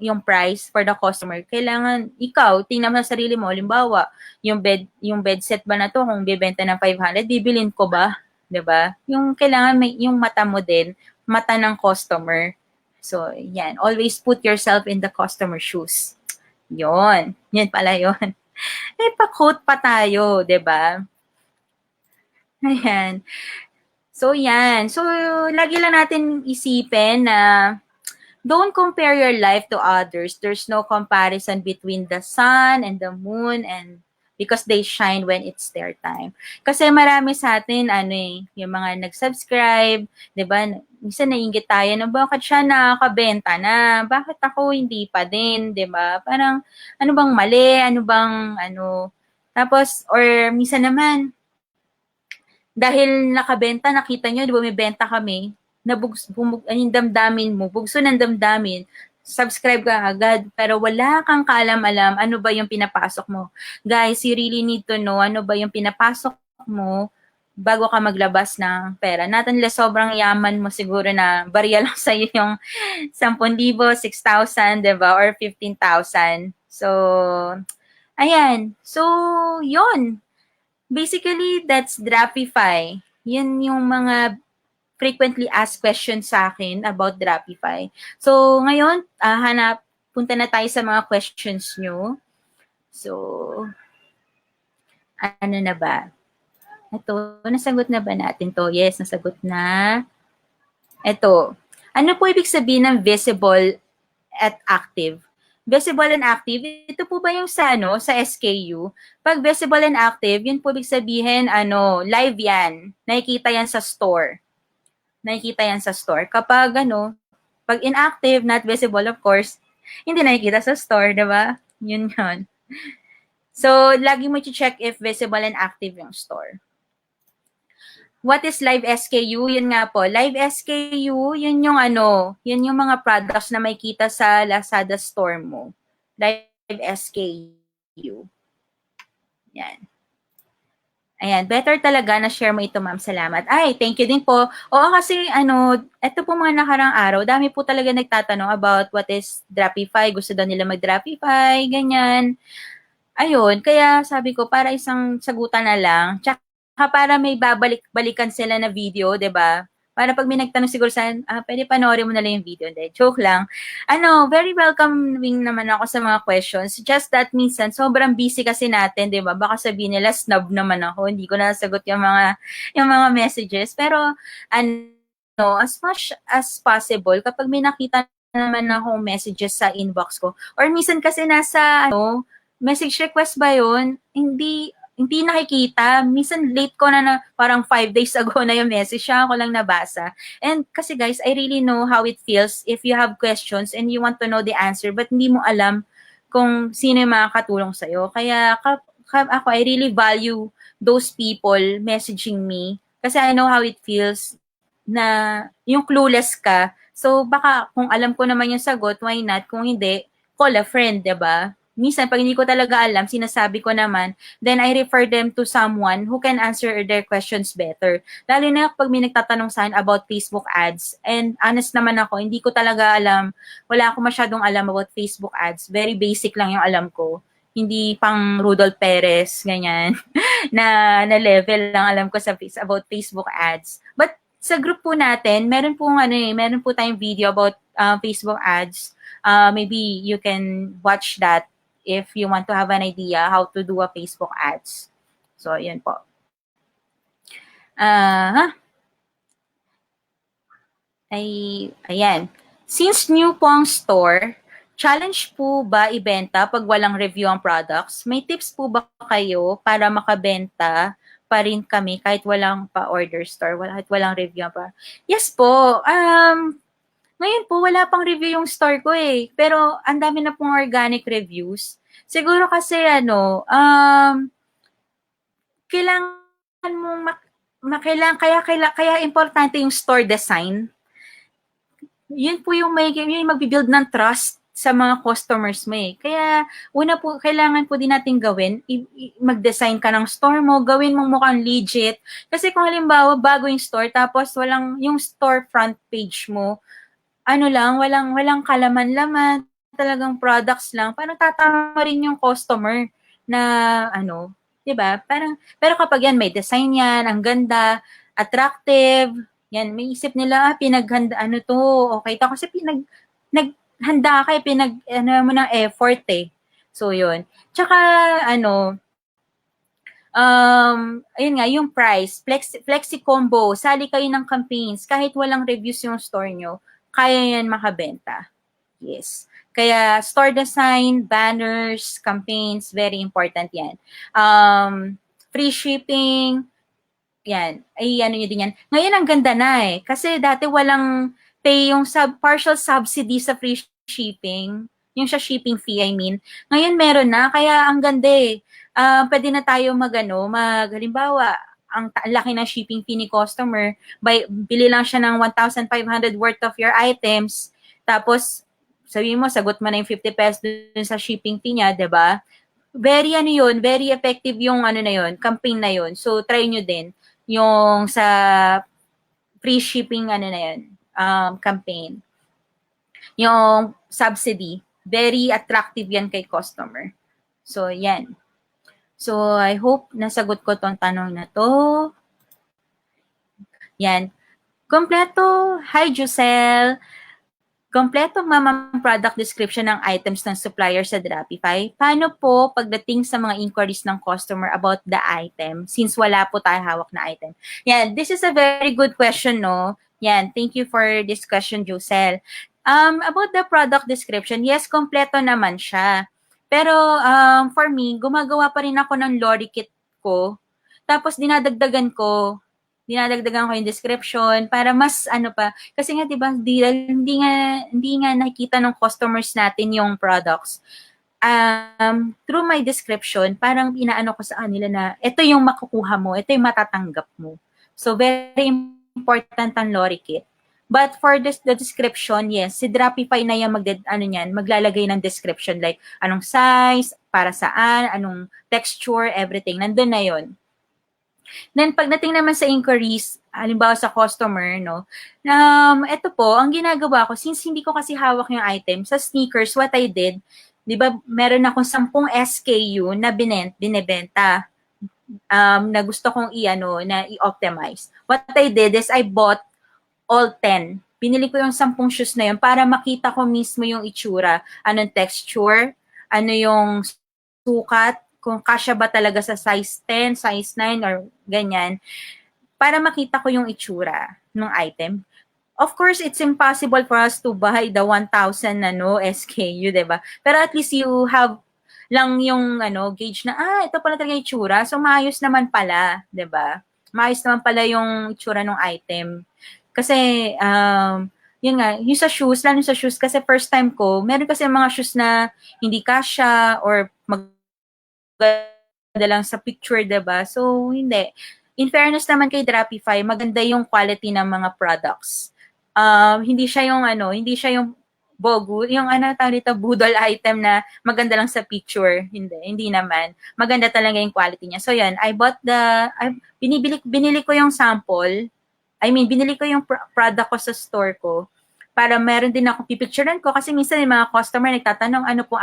yung price for the customer. Kailangan ikaw, tingnan mo sa sarili mo. Halimbawa, yung bed set ba na to, kung bibenta ng 500, bibilin ko ba? 'Di ba? Yung kailangan yung mata mo din, mata ng customer. So, yan. Always put yourself in the customer shoes. Yon. Yan pala yon. May pa-quote pa tayo, 'di ba? Ayan. So, yan. So, lagi lang natin isipin na don't compare your life to others. There's no comparison between the sun and the moon and because they shine when it's their time. Kasi marami sa atin, yung mga nag-subscribe, 'di ba? minsan naiinggit tayo na bakit siya nakakabenta na, bakit ako hindi pa din, 'di ba? Parang ano bang mali, ano bang ano. Tapos or minsan naman dahil nakabenta, nakita nyo, di ba may benta kami, yung damdamin mo, bugso ng damdamin, subscribe ka agad, pero wala kang kaalam-alam ano ba yung pinapasok mo. Guys, you really need to know ano ba yung pinapasok mo bago ka maglabas ng pera. Not unless sobrang yaman mo siguro na barya lang sa'yo yung 10,000, 6,000, diba? Or 15,000. So, ayan. So, yon basically, that's Drapify. Yan yung mga frequently asked questions sa akin about Drapify. So, ngayon, punta na tayo sa mga questions nyo. So, ano na ba? Ito, nasagot na ba natin to? Yes, nasagot na. Ito, ano po ibig sabihin ng visible at active? Visible and active, ito po ba yung sa sa SKU? Pag visible and active, yun po ibig sabihin live yan. Nakikita yan sa store. Nakikita yan sa store. Kapag pag inactive, not visible of course, hindi nakikita sa store, 'di ba? Yun yun. So, lagi mo i-check if visible and active yung store. What is live SKU? Yun nga po. Live SKU, yun yung yun yung mga products na may kita sa Lazada store mo. Live SKU. Yan. Ayan, better talaga na share mo ito, ma'am. Salamat. Ay, thank you din po. Oo, kasi ito po mga nakarang araw, dami po talaga nagtatanong about what is Drapify. Gusto daw nila mag-Drapify, ganyan. Ayun, kaya sabi ko, para isang sagutan na lang. Tsaka para may babalik-balikan sila na video, 'di ba? Para pag may nagtanong siguro sa pwede panoorin mo na lang yung video. Hindi, joke lang. Very welcoming naman ako sa mga questions. Just that minsan, sobrang busy kasi natin, 'di ba? Baka sabihin nila, snob naman ako. Hindi ko nasagot yung mga messages. Pero, as much as possible, kapag may nakita naman akong messages sa inbox ko, or minsan kasi nasa, message request ba yun? Hindi nakikita. Minsan late ko na parang 5 days ago na yung message. Siya ako lang nabasa. And kasi guys, I really know how it feels if you have questions and you want to know the answer but hindi mo alam kung sino yung makakatulong sa'yo. Kaya ako, I really value those people messaging me kasi I know how it feels na yung clueless ka. So baka kung alam ko naman yung sagot, why not? Kung hindi, call a friend, 'di ba? Minsan, pag hindi ko talaga alam, sinasabi ko naman, then I refer them to someone who can answer their questions better. Lalo na pag may nagtatanong sa akin about Facebook ads. And honest naman ako, hindi ko talaga alam, wala ako masyadong alam about Facebook ads. Very basic lang yung alam ko. Hindi pang Rudolph Perez, ganyan, na level lang alam ko about Facebook ads. But sa group po natin, meron po tayong video about Facebook ads. Maybe you can watch that if you want to have an idea how to do a Facebook ads. So, yun po. Ayan. Since new po ang store, challenge po ba ibenta pag walang review ang products? May tips po ba kayo para makabenta pa rin kami kahit walang pa-order store, kahit walang review pa? Yes po. Ngayon po, wala pang review yung store ko eh. Pero, ang dami na pong organic reviews. Siguro kasi, kailangan mong kaya importante yung store design. Yun po yung magbi-build ng trust sa mga customers mo eh. Kaya, una po, kailangan po din natin gawin, mag-design ka ng store mo, gawin mong mukhang legit. Kasi kung halimbawa, bago yung store, tapos walang yung storefront page mo, walang kalaman-laman, talagang products lang, parang tatama rin yung customer na, 'di ba? Pero kapag yan, may design yan, ang ganda, attractive, yan, may isip nila, pinaghanda, okay to, kasi naghanda ka, mo ng effort eh. So, yun. Tsaka, ayun nga, yung price, flexi combo, sali kayo ng campaigns, kahit walang reviews yung store nyo, kaya yan makabenta. Yes. Kaya store design, banners, campaigns, very important yan. Free shipping, yan, ay ano nyo din yan. Ngayon ang ganda na eh. Kasi dati walang pay yung partial subsidy sa free shipping. Yung sa shipping fee, I mean. Ngayon meron na, kaya ang ganda eh. Pwede na tayo halimbawa, ang laki ng shipping fee ni customer, bili lang siya ng 1,500 worth of your items, tapos sabihin mo, sagot mo na yung 50 pesos dun sa shipping fee niya, 'di ba? Very ano yun, very effective yung ano na yun, campaign na yun. So, try nyo din yung sa free shipping ano na yun, campaign. Yung subsidy, very attractive yan kay customer. So, yan. So, I hope nasagot ko tong tanong na to. Yan. Kompleto. Hi, Giselle. Kompleto mamang product description ng items ng supplier sa Dropify. Paano po pagdating sa mga inquiries ng customer about the item since wala po tayo hawak na item? Yan, this is a very good question, no? Yan, thank you for this question, Josel. About the product description, yes, kompleto naman siya. Pero for me, gumagawa pa rin ako ng lorry kit ko. Tapos dinadagdagan ko yung description para mas ano pa kasi nga 'di ba hindi nga nakikita ng customers natin yung products. Through my description, parang inaano ko sa kanila na ito yung makukuha mo, ito yung matatanggap mo. So very important ang lorry kit. But for the description, yes, si Dropify na yung maglalagay ng description like anong size, para saan, anong texture, everything. Nandun na yon. Then pagdating naman sa inquiries, halimbawa sa customer, no, ito po, ang ginagawa ko, since hindi ko kasi hawak yung item, sa sneakers, what I did, di ba, meron akong 10 SKU na binebenta, na gusto kong i-optimize. What I did is I bought all 10. Binili ko yung 10 shoes na yun para makita ko mismo yung itsura, anong texture, ano yung sukat, kung kasya ba talaga sa size 10, size 9, or ganyan, para makita ko yung itsura ng item. Of course, it's impossible for us to buy the 1,000 SKU, diba? Pero at least you have lang yung gauge na, ito pala talaga yung itsura. So, maayos naman pala, diba? Maayos naman pala yung itsura ng item. Kasi, yun nga, yung sa shoes, lalo sa shoes, kasi first time ko, meron kasi mga shoes na hindi kasya or maganda lang sa picture, diba? So, hindi. In fairness naman kay Dropify, maganda yung quality ng mga products. Hindi siya yung bogo, yung tawag dito, budol item na maganda lang sa picture. Hindi naman. Maganda talaga yung quality niya. So, yan, binili ko yung sample. Binili ko yung product ko sa store ko para meron din ako pipicturean ko kasi minsan yung mga customer nagtatanong ano po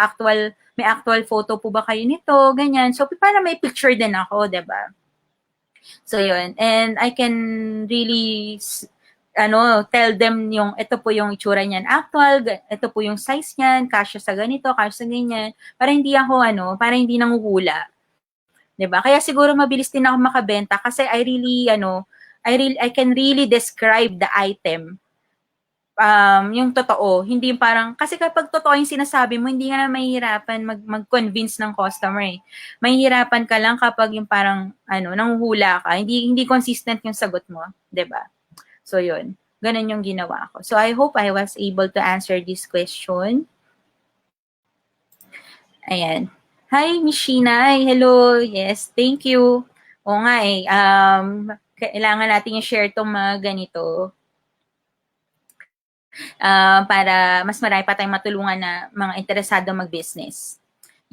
may actual photo po ba kayo nito, ganyan. So, para may picture din ako, diba? So, yun. And I can really tell them ito po yung itsura niyan actual, ito po yung size niyan, kasya sa ganito, kasya sa ganyan, para hindi nanguhula. Diba? Kaya siguro mabilis din ako makabenta kasi I can really describe the item. Yung totoo, hindi yung parang, kasi kapag totoo yung sinasabi mo, hindi ka na mahihirapan mag-convince ng customer eh. Mahihirapan ka lang kapag yung parang, nanghuhula ka, hindi consistent yung sagot mo, 'di ba? So, yun. Ganun yung ginawa ko. So, I hope I was able to answer this question. Ayan. Hi, Mishina. Hello. Yes, thank you. O nga eh, kailangan natin i-share itong mga ganito para mas marami pa tayong matulungan na mga interesado mag-business.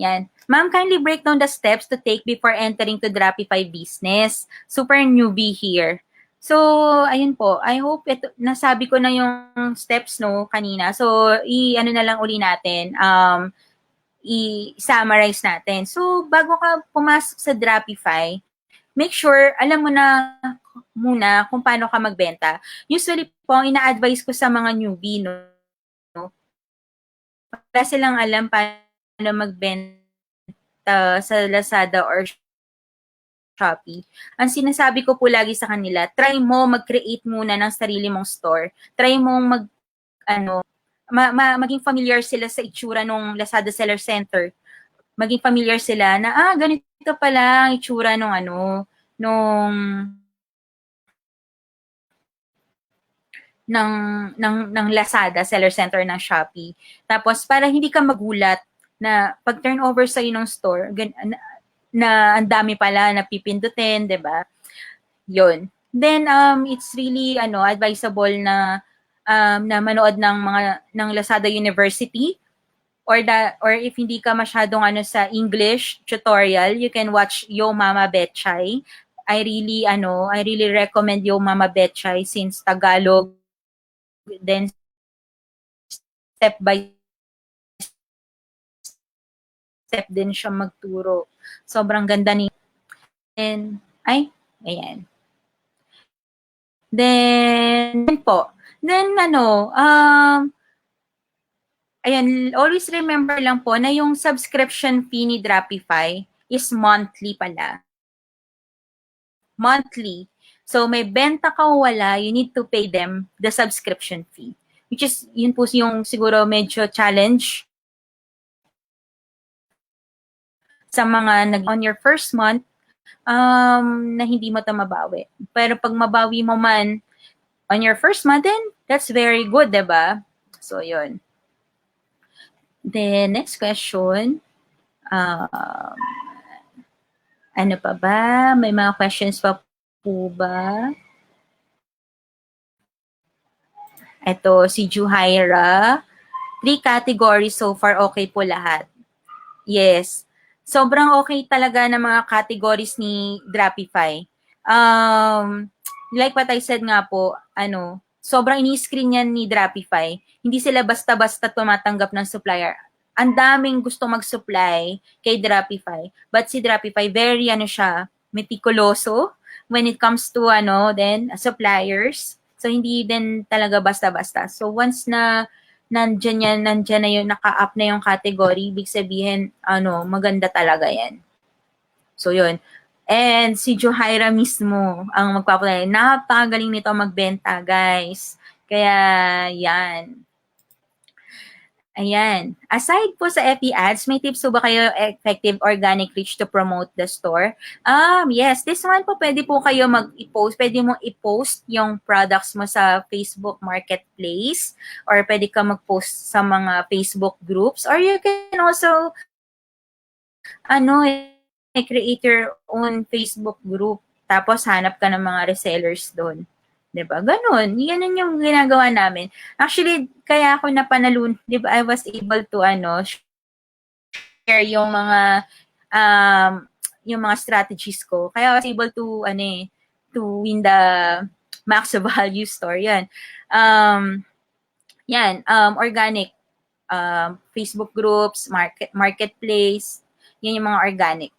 Yan. Ma'am, kindly break down the steps to take before entering to Dropify business. Super newbie here. So, ayun po. I hope nasabi ko na yung steps kanina. So, na lang uli natin. I-summarize natin. So, bago ka pumasok sa Dropify, make sure alam mo na muna kung paano ka magbenta. Usually po, ang ina-advise ko sa mga newbie, para silang alam paano magbenta sa Lazada or Shopee. Ang sinasabi ko po lagi sa kanila, try mo mag-create muna ng sarili mong store. Try mo maging familiar sila sa itsura ng Lazada Seller Center. Maging familiar sila na, ganito pala ang itsura nung ng Lazada, seller center ng Shopee. Tapos para hindi ka magulat na pag turnover sa ng store, na ang dami pala na pipindutin, 'di ba? 'Yon. Then it's really advisable na manood ng Lazada University, or if hindi ka masyadong sa English tutorial, you can watch Yo Mama Betchay. I really recommend Yo Mama Betchay since Tagalog, then step by step din siya magturo. Sobrang ganda ni. And ayan. Then ayan, always remember lang po na yung subscription fee ni Drapify is monthly pala. Monthly. So, may benta ka o wala, you need to pay them the subscription fee. Which is, yun po yung siguro medyo challenge sa mga on your first month, na hindi mo ito mabawi. Pero pag mabawi mo man on your first month, then that's very good, diba? So, yun. The next question, ano pa ba? May mga questions pa po ba? Ito, si Juhaira. 3 categories so far, okay po lahat. Yes. Sobrang okay talaga ng mga categories ni Drapify. Like what I said nga po, sobrang ini-screen yan ni Drapify. Hindi sila basta-basta tumatanggap ng supplier. Ang daming gusto mag-supply kay Drapify. But si Drapify, very meticuloso when it comes to suppliers. So hindi din talaga basta-basta. So once na nandyan na yung naka-up na yung category, ibig sabihin, maganda talaga yan. So yun. And si Johaira mismo ang magpapalala. Napakagaling nito magbenta, guys. Kaya yan. Ayan. Aside po sa FB ads, may tips po ba kayo effective organic reach to promote the store? Yes, this one po pwede po kayo mag-i-post. Pwede mo i-post yung products mo sa Facebook Marketplace, or pwede ka mag-post sa mga Facebook groups, or you can also create your own Facebook group. Tapos hanap ka ng mga resellers doon. 'Di ba? Ganun. Yan yung ginagawa namin. Actually, kaya ako napanalun, 'di ba? I was able to share yung mga strategies ko. Kaya I was able to win the Max Value store. Yan. Organic Facebook groups, marketplace, yan yung mga organic.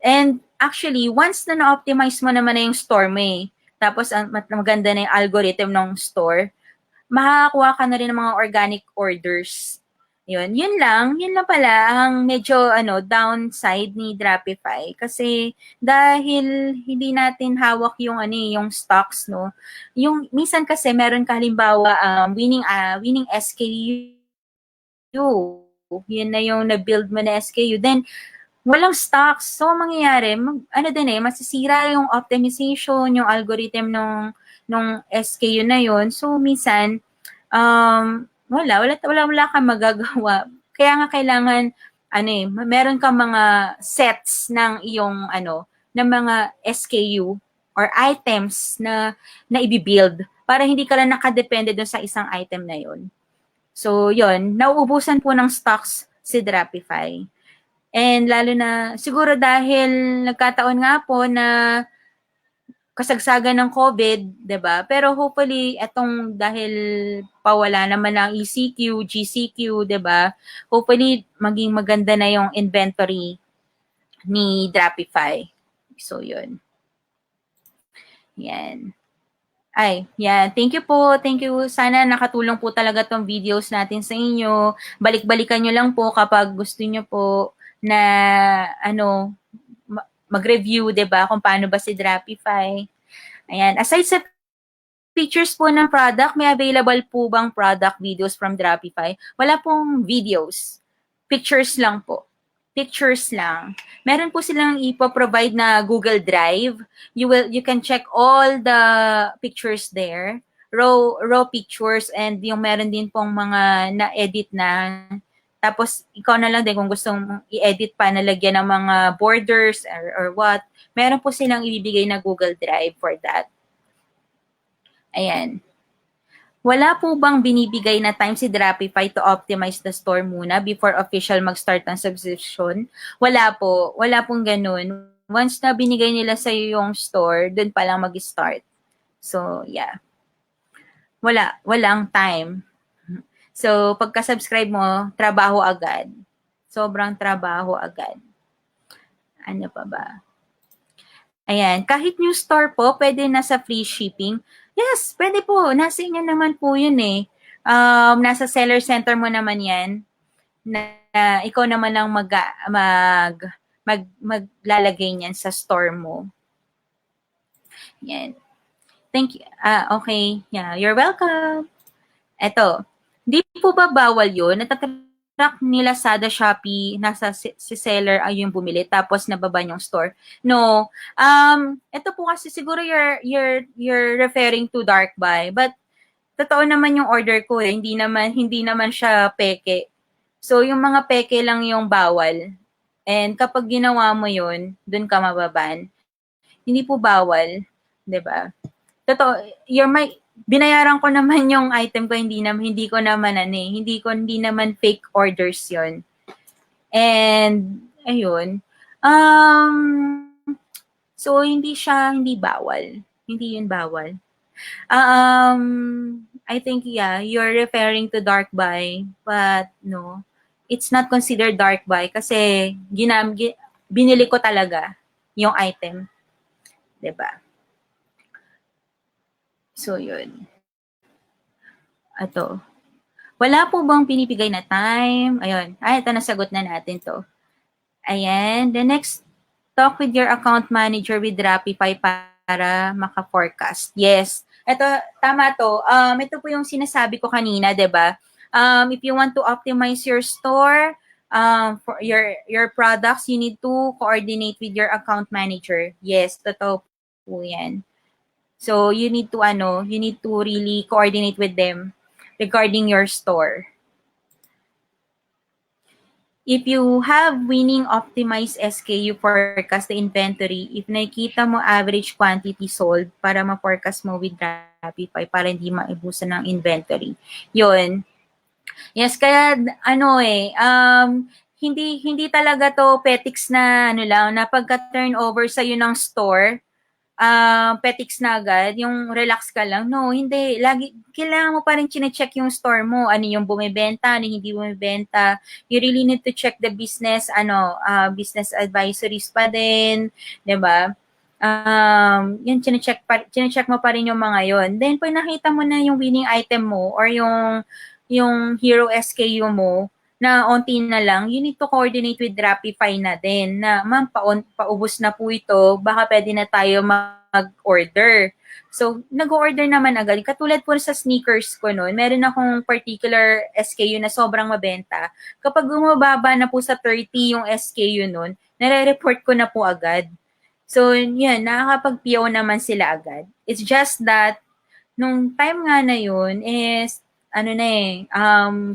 And actually, once na na-optimize mo naman na yung store mo tapos maganda na yung algorithm ng store, makakakuha ka na rin ng mga organic orders. Yun lang pala ang medyo downside ni Drapify, kasi dahil hindi natin hawak yung yung stocks, no. Yung minsan kasi meron ka halimbawa winning SKU. Yun na yung na-build mo na SKU. Then walang stocks. So, mangyayari, masisira yung optimization, yung algorithm nung SKU na yon. So, minsan, wala kang magagawa. Kaya nga kailangan, meron kang mga sets ng iyong, ng mga SKU or items na i-build para hindi ka lang nakadepende dun sa isang item na yon. So, yon, nauubusan po ng stocks si Drapify. And lalo na, siguro dahil nagkataon nga po na kasagsagan ng COVID, 'di ba? Pero hopefully, dahil pawala naman ng ECQ, GCQ, 'di ba? Hopefully, maging maganda na yung inventory ni Drapify. So, yun. Yan. Yan. Thank you po. Thank you. Sana nakatulong po talaga tong videos natin sa inyo. Balik-balikan nyo lang po kapag gusto nyo po na mag-review, 'di ba, kung paano ba si Drapify. Ayan, aside sa pictures po ng product, may available po bang product videos from Drapify? Wala pong videos. Pictures lang po. Pictures lang. Meron po silang ipo-provide na Google Drive. You can check all the pictures there. raw pictures, and yung meron din pong mga na-edit na. Tapos, ikaw na lang din kung gustong i-edit pa, nalagyan ng mga borders or what. Meron po silang ibibigay na Google Drive for that. Ayan. Wala po bang binibigay na time si Drapify to optimize the store muna before official mag-start ng subscription? Wala po. Wala pong ganun. Once na binigay nila sa'yo yung store, dun pa lang mag-start. So, yeah. Walang time. So, pagka-subscribe mo, trabaho agad. Sobrang trabaho agad. Ano pa ba? Ayan. Kahit new store po, pwede na sa free shipping. Yes, pwede po. Nasa inyo naman po yun eh. Nasa seller center mo naman yan. Na ikaw naman ang maglalagay niyan sa store mo. Yan. Thank you. Okay. Yeah, you're welcome. Eto. Di po ba bawal yun? Natatrack ni Lazada, Shopee, nasa si seller ay yung bumili tapos nababan yung store? No. Ito po kasi siguro you're referring to dark buy. But totoo naman yung order ko eh. Hindi naman siya peke. So yung mga peke lang yung bawal. And kapag ginawa mo yun, dun ka mababan. Hindi po bawal, 'di ba? Totoo, binayaran ko naman yung item ko, hindi naman fake orders yon. And ayun, so hindi bawal. Hindi yun bawal. I think you're referring to dark buy, but no, it's not considered dark buy kasi binili ko talaga yung item, 'di ba? So, yun. Ito. Wala po bang pinipigay na time? Ayun. Ito nasagot na natin to. Ayan. The next, talk with your account manager with Rapify para maka-forecast. Yes. Ito, tama to. Ito po yung sinasabi ko kanina, 'di ba? If you want to optimize your store, for your products, you need to coordinate with your account manager. Yes, totoo po yan. So, you need to really coordinate with them regarding your store. If you have winning optimized SKU forecast the inventory, if nakita mo average quantity sold para ma-forecast mo with Rapify para hindi maibusan ng inventory. Yun. Yes, kaya hindi talaga to petics na na pagka-turnover sa'yo ng store, petics na agad, yung relax ka lang. No, hindi. Kailangan mo pa rin chine-check yung store mo. Ano yung bumibenta, ano hindi bumibenta. You really need to check the business, business advisories pa din, 'di ba? Yun, chine-check mo pa rin yung mga yon. Then, pag nakita mo na yung winning item mo or yung hero SKU mo, na onti na lang, you need to coordinate with Rapify na din na, ma'am, paubos na po ito, baka pwede na tayo mag-order. So, nag-order naman agad. Katulad po sa sneakers ko noon, meron akong particular SKU na sobrang mabenta. Kapag bumababa na po sa 30 yung SKU noon, nare-report ko na po agad. So, yun, nakakapag-PO naman sila agad. It's just that, nung time nga na yun is,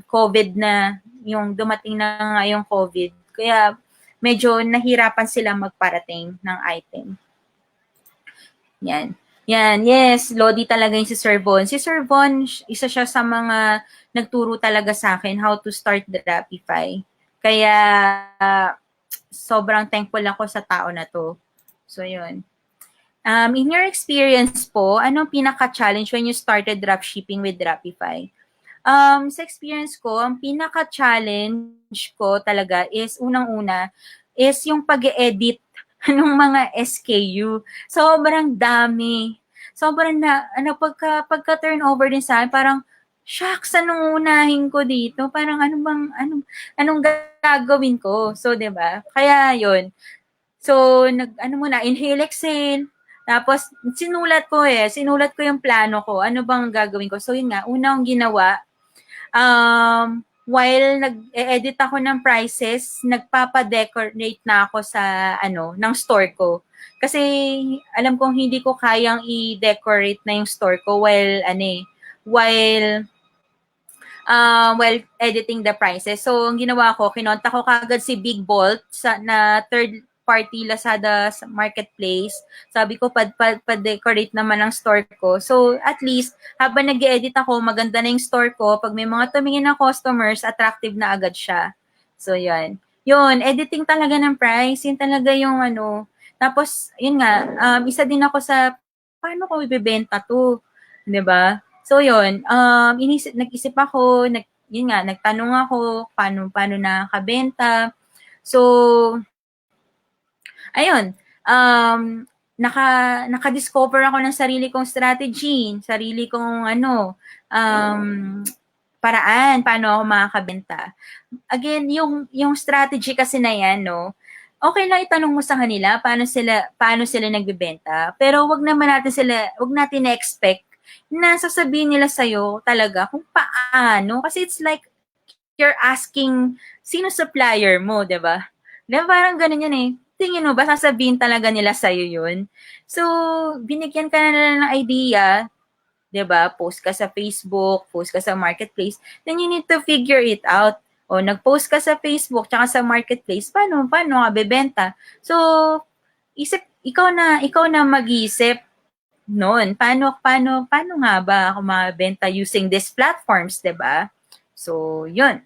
COVID na, yung dumating na nga yung COVID. Kaya medyo nahirapan sila magparating ng item. Yan. Yan, yes, Lodi talaga yung si Sir Von. Si Sir Von, isa siya sa mga nagturo talaga sa akin how to start the Rapify. Kaya sobrang thankful ako sa tao na to. So, yun. In your experience po, anong pinaka-challenge when you started dropshipping with Rapify? Sa experience ko, ang pinaka-challenge ko talaga is, unang-una, is yung pag-edit ng mga SKU. Sobrang dami. Sobrang pagka-turnover din sa akin, parang, shucks, anong unahin ko dito? Parang anong gagawin ko? So, 'di ba? Kaya 'yun. So, inhale, exhale. Tapos, sinulat ko yung plano ko. Ano bang gagawin ko? So, yun nga, unang ginawa, while nag-edit ako ng prices, nagpapa-decorate na ako sa ng store ko. Kasi alam kong hindi ko kayang i-decorate na yung store ko while editing the prices. So, ang ginawa ko, kinontak ko kagad si Big Bolt na third party Lazada marketplace. Sabi ko, pa-decorate naman ang store ko. So, at least, habang nag-edit ako, maganda na yung store ko. Pag may mga tumingin na customers, attractive na agad siya. So, yun. Yun, editing talaga ng price. Yun talaga yung Tapos, yun nga, isa din ako sa, paano ko ibebenta to? 'Di ba? So, yun, nag-isip ako, yun nga, nagtanong ako, paano nakabenta. So, ayun, naka-discover ako ng sarili kong strategy, sarili kong paraan paano ako makakabenta. Again, yung strategy kasi na yan, no, okay lang itanong mo sa kanila paano sila nagbebenta, pero wag natin na-expect na sasabihin nila sa'yo talaga kung paano, kasi it's like you're asking sino supplier mo, 'di ba? Diba parang ganun yun eh. Tingin mo ba sasabihin talaga nila sa'yo yun? So, binigyan ka na nila ng idea, 'di ba? Post ka sa Facebook, post ka sa marketplace, then you need to figure it out. O nag-post ka sa Facebook tsaka sa marketplace, paano ka bebenta? So, ikaw na mag-iisip noon. Paano nga ba ako mabenta using these platforms, 'di ba? So, 'yun.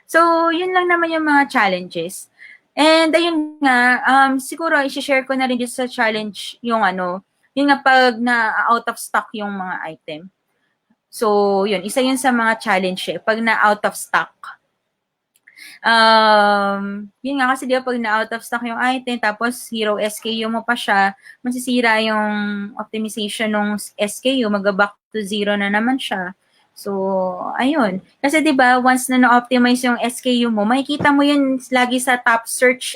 So, 'yun lang naman yung mga challenges. And ayun nga, siguro i-share ko na rin dito sa challenge yung yun nga pag na out of stock yung mga item. So, yun, isa yun sa mga challenge pag na out of stock. Yun nga kasi di ba pag na out of stock yung item tapos hero SKU mo pa siya, masisira yung optimization ng SKU, mag-back to zero na naman siya. So, ayun. Kasi 'di ba, once na na-optimize yung SKU mo, makikita mo yun lagi sa top search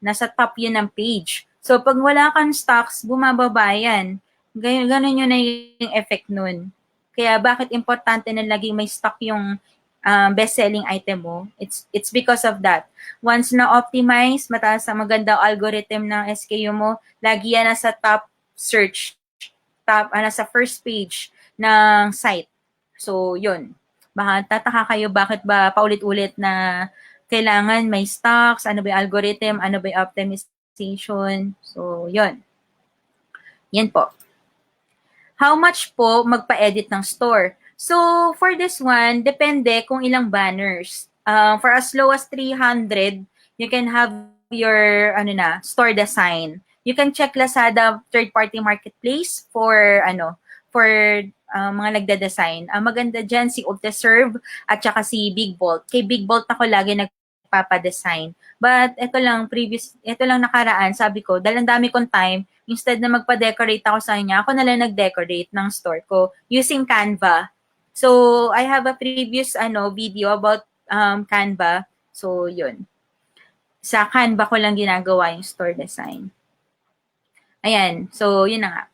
Nasa top yun ng page. So, pag wala kang stocks, bumababa yan. Ganun yun na yung effect nun. Kaya bakit importante na lagi may stock yung best-selling item mo? It's because of that. Once na-optimize, mataas ang magandang algorithm ng SKU mo, lagi yan nasa top search, nasa first page ng site. So, yun. Baka tataka kayo bakit ba paulit-ulit na kailangan may stocks, ano ba yung algorithm, ano ba yung optimization. So, yun. Yan po. How much po magpa-edit ng store? So, for this one, depende kung ilang banners. For as low as 300, you can have your store design. You can check Lazada third-party marketplace for mga nagda-design. Maganda dyan si Ultraserve at saka si Big Bolt. Kay Big Bolt ako lagi nagpapa-design. But ito lang nakaraan, sabi ko, dahil ang dami kong time, instead na magpa-decorate ako sa kanya, ako na lang nag-decorate ng store ko using Canva. So, I have a previous video about Canva. So, yun. Sa Canva ko lang ginagawa yung store design. Ayan. So, yun na nga.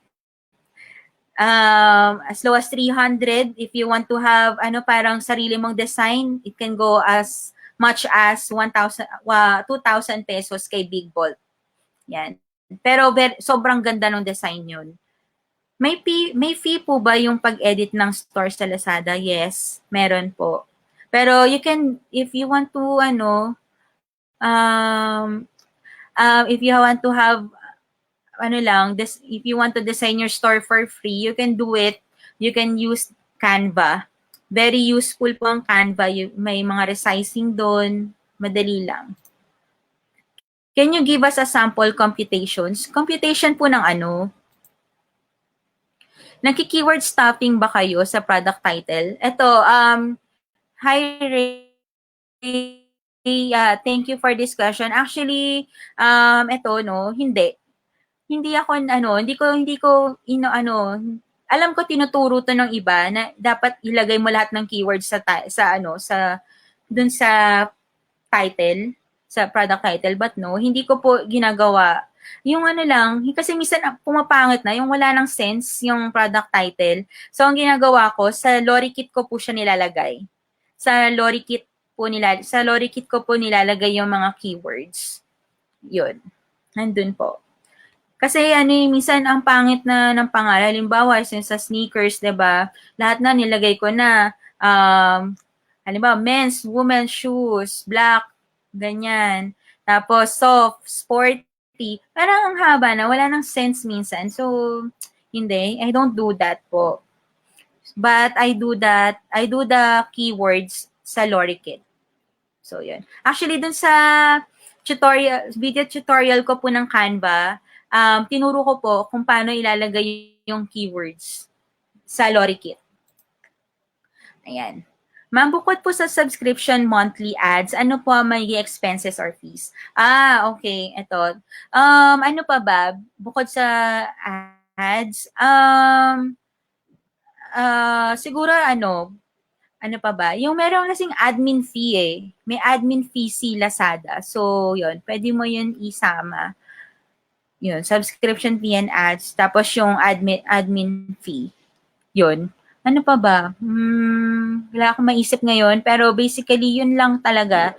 As low as 300, if you want to have parang sarili mong design, it can go as much as 2,000 pesos kay Big Bolt. Yan. Pero sobrang ganda ng design yun. May fee po ba yung pag-edit ng store sa Lazada? Yes, meron po. Pero you can, if you want to if you want to have if you want to design your store for free, you can do it. You can use Canva. Very useful po ang Canva. May mga resizing doon. Madali lang. Can you give us a sample computations? Computation po ng Nagki-keyword stuffing ba kayo sa product title? Ito, hi Ray. Thank you for this question. Actually, hindi. Hindi ako hindi ko alam ko tinuturo to ng iba na dapat ilagay mo lahat ng keywords dun sa title, sa product title, but no, hindi ko po ginagawa. Yung kasi minsan pumapangit na, yung wala nang sense yung product title. So, ang ginagawa ko, sa Lorikit ko po siya nilalagay. Sa Lorikit po sa Lorikit ko po nilalagay yung mga keywords. Yun. Nandun po. Kasi minsan ang pangit na ng pangalan. Halimbawa, sa sneakers, 'di ba? Lahat na nilagay ko na halimbawa, men's, women's shoes, black, ganyan. Tapos soft, sporty. Parang ang haba na, wala nang sense minsan. So, hindi, I don't do that po. But I do the keywords sa Lorikit. So, yun. Actually, dun sa video tutorial ko po ng Canva, tinuro ko po kung paano ilalagay yung keywords sa Lorikit. Ayan. Ma'am, bukod po sa subscription monthly ads, ano po ang may expenses or fees? Okay. Ito. Ano pa ba? Bukod sa ads, siguro ano pa ba? Yung meron kasing admin fee eh. May admin fee si Lazada. So, yun. Pwede mo yun isama. Yun. Subscription fee and ads. Tapos yung admin fee. Yun. Ano pa ba? Wala akong maisip ngayon. Pero basically, yun lang talaga.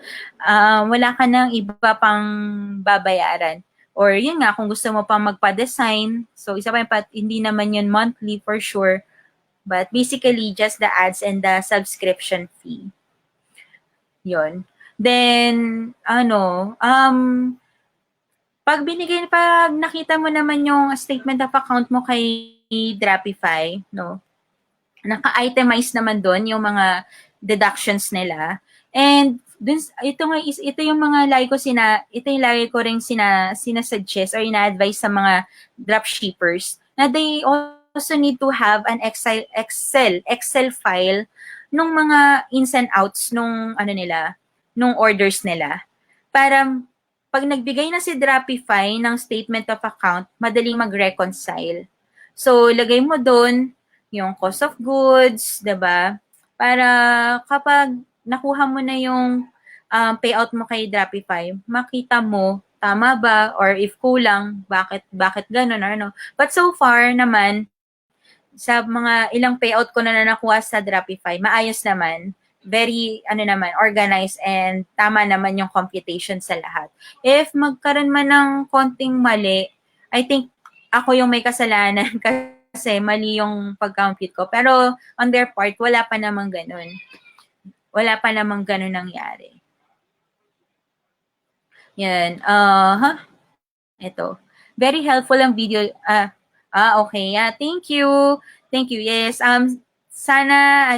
Wala ka nang iba pang babayaran. Or yun nga, kung gusto mo pang magpa-design. So, isa pa yung hindi naman yun monthly for sure. But basically, just the ads and the subscription fee. Yun. Then, pag nakita mo naman yung statement of account mo kay Drapify, no? Naka-itemize naman doon yung mga deductions nila. And dun, ito yung mga ito yung lagi ko ring sinasuggest or ina-advise sa mga dropshippers na they also need to have an Excel file nung mga ins and outs nung nung orders nila. Para pag nagbigay na si Drapify ng statement of account, madaling mag-reconcile. So, lagay mo doon yung cost of goods, 'di ba? Para kapag nakuha mo na yung payout mo kay Drapify, makita mo tama ba or if kulang, bakit ganun or ano. But so far naman sa mga ilang payout ko na nakuha sa Drapify, maayos naman. Very, organized and tama naman yung computation sa lahat. If magkaroon man ng konting mali, I think ako yung may kasalanan kasi mali yung pag-compute ko. Pero on their part, wala pa namang ganun. Wala pa namang ganun nangyari. Yan. Ito. Very helpful ang video. Okay. Yeah, thank you. Thank you. Yes. Sana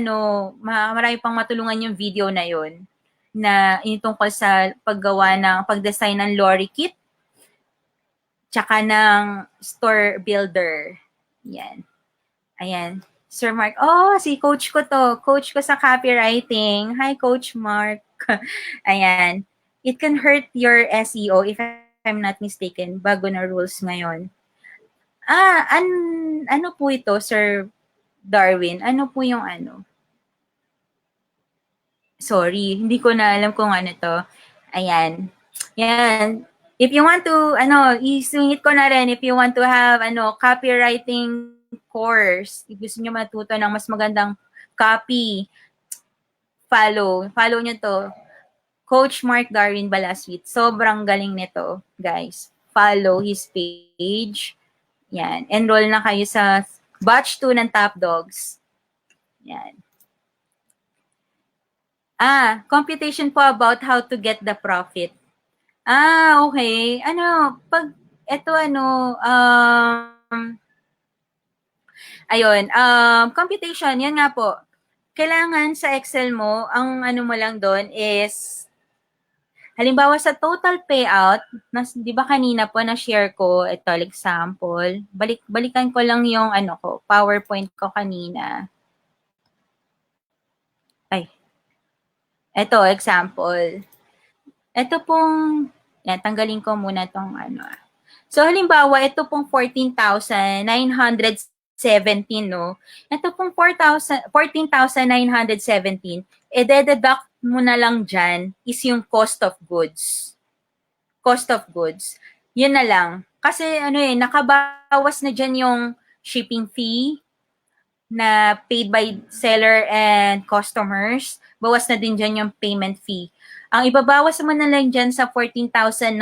marami pang matulungan yung video na yon na tungkol sa pag-design ng Lorikit tsaka ng store builder. Yan. Ayan. Sir Mark. Oh, si coach ko to. Coach ko sa copywriting. Hi, Coach Mark. Ayan. It can hurt your SEO if I'm not mistaken, bago na rules ngayon. Ano po ito, Sir Darwin? Ano po yung Sorry, hindi ko na alam kung ano to. Ayan. Yan. If you want to, isingit ko na rin, if you want to have, copywriting course, if gusto nyo matuto ng mas magandang copy, follow nyo to. Coach Mark Darwin Balaswit. Sobrang galing nito, guys. Follow his page. Yan. Enroll na kayo sa batch 2 ng Top Dogs. Yan. Computation po about how to get the profit. Okay. Computation, yan nga po. Kailangan sa Excel mo, ang mo lang doon is halimbawa sa total payout, di ba kanina po na-share ko, ito, example. Balikan ko lang yung PowerPoint ko kanina. Ito, example. Ito pong, tanggalin ko muna itong So, halimbawa, ito pong 14,917, no? Ito pong 14,917, deduct mo na lang dyan is yung cost of goods. Cost of goods. Yun na lang. Kasi nakabawas na dyan yung shipping fee, na paid by seller and customers, bawas na din dyan yung payment fee. Ang ibabawas mo na lang dyan sa 14,917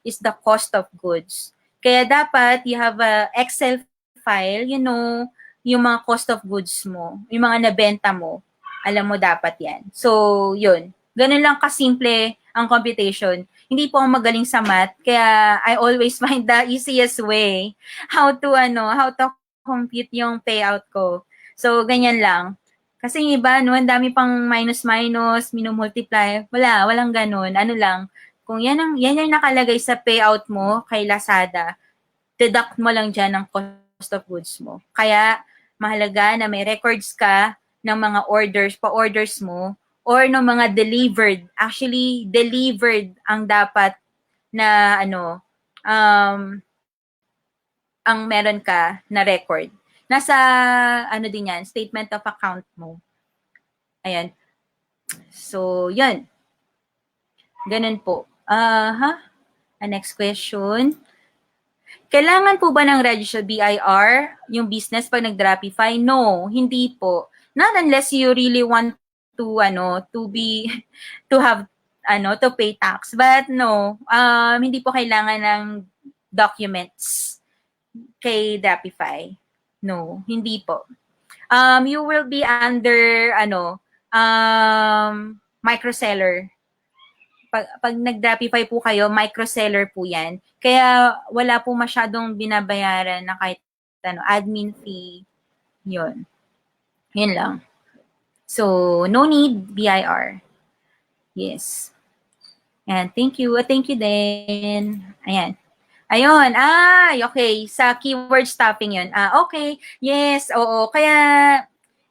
is the cost of goods. Kaya dapat you have a Excel file, you know, yung mga cost of goods mo, yung mga nabenta mo, alam mo dapat yan. So, yun. Ganun lang kasimple ang computation. Hindi po ako magaling sa math, kaya I always find the easiest way how to compute yung payout ko. So, ganyan lang. Kasi yung iba, no, ang dami pang minus-minus, minumultiply. Walang ganun. Ano lang, kung yan yung nakalagay sa payout mo kay Lazada, deduct mo lang dyan ang cost of goods mo. Kaya, mahalaga na may records ka ng mga pa-orders mo, or ng mga delivered. Actually, delivered ang dapat na ang meron ka na record. Nasa, din yan, statement of account mo. Ayan. So, yan. Ganun po. Next question. Kailangan po ba ng registered BIR yung business pag nag-Dropify? No, hindi po. Not unless you really want to to pay tax. But no, hindi po kailangan ng documents kay Dropify. No, hindi po. You will be under microseller. Pag nag-Dropify po kayo, microseller po 'yan. Kaya wala po masyadong binabayaran na kahit admin fee. 'Yun. 'Yun lang. So, no need BIR. Yes. And thank you. Thank you din. Ayan. Ayun, okay, sa keyword stuffing 'yun. Okay. Yes, oo. Kaya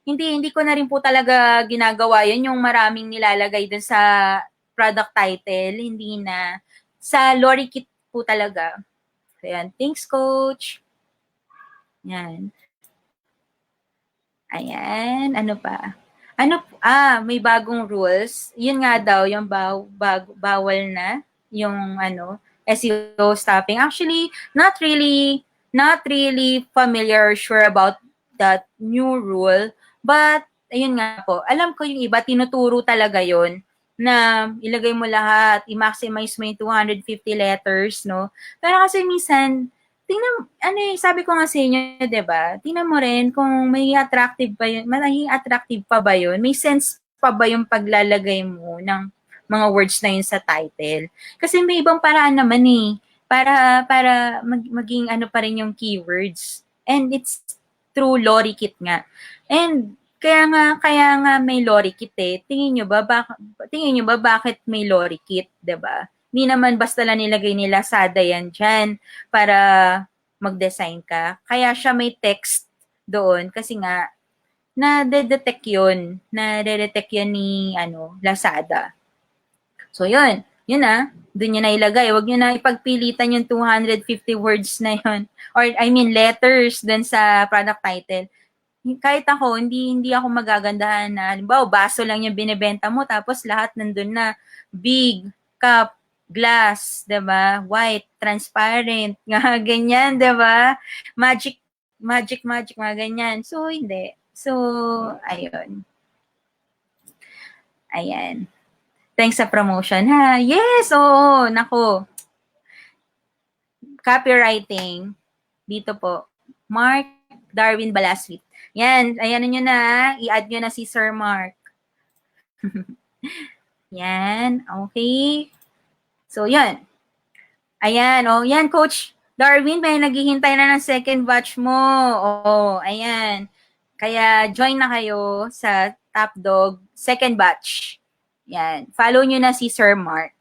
hindi ko na rin po talaga ginagawa 'yun, yung maraming nilalagay dun sa product title, hindi na. Sa Lorikit po talaga. Ayan, thanks coach. Yan. Ayan, ano pa? May bagong rules. Yun nga daw, yung bawal na yung SEO stuffing. Actually, not really familiar or sure about that new rule. But, ayun nga po, alam ko yung iba, tinuturo talaga yon na ilagay mo lahat, i-maximize mo yung 250 letters, no? Pero kasi minsan, tingnan, sabi ko nga sa inyo, diba? Tingnan mo rin kung may attractive pa ba yun? May sense pa ba yung paglalagay mo ng mga words na yun sa title? Kasi may ibang paraan naman para maging pa rin yung keywords. And it's through Lorikit nga. And kaya nga may Lorikit eh. Tingin nyo ba bakit may Lorikit, 'di ba? Hindi naman basta lang nilagay ni Lazada yan dyan para mag-design ka. Kaya siya may text doon kasi nga na-detect yun ni Lazada. So yun doon nyo na ilagay. Huwag nyo na ipagpilitan yung 250 words na yun. Or letters doon sa product title. Kahit ako, hindi ako magagandahan na, halimbawa, baso lang yung binibenta mo, tapos lahat nandun na, big, cup, glass, 'di ba? White, transparent, nga ganyan, 'di ba? Magic, mga ganyan. So, hindi. So, ayun. Ayan. Thanks sa promotion, ha? Yes, oo, nako. Copywriting. Dito po. Mark Darwin Balaswit. Yan, ayan nyo na, i-add nyo na si Sir Mark. Yan, okay. So, yan. Ayan, yan, Coach Darwin, may naghihintay na ng second batch mo. Ayan. Kaya, join na kayo sa Top Dog second batch. Yan. Follow nyo na si Sir Mark.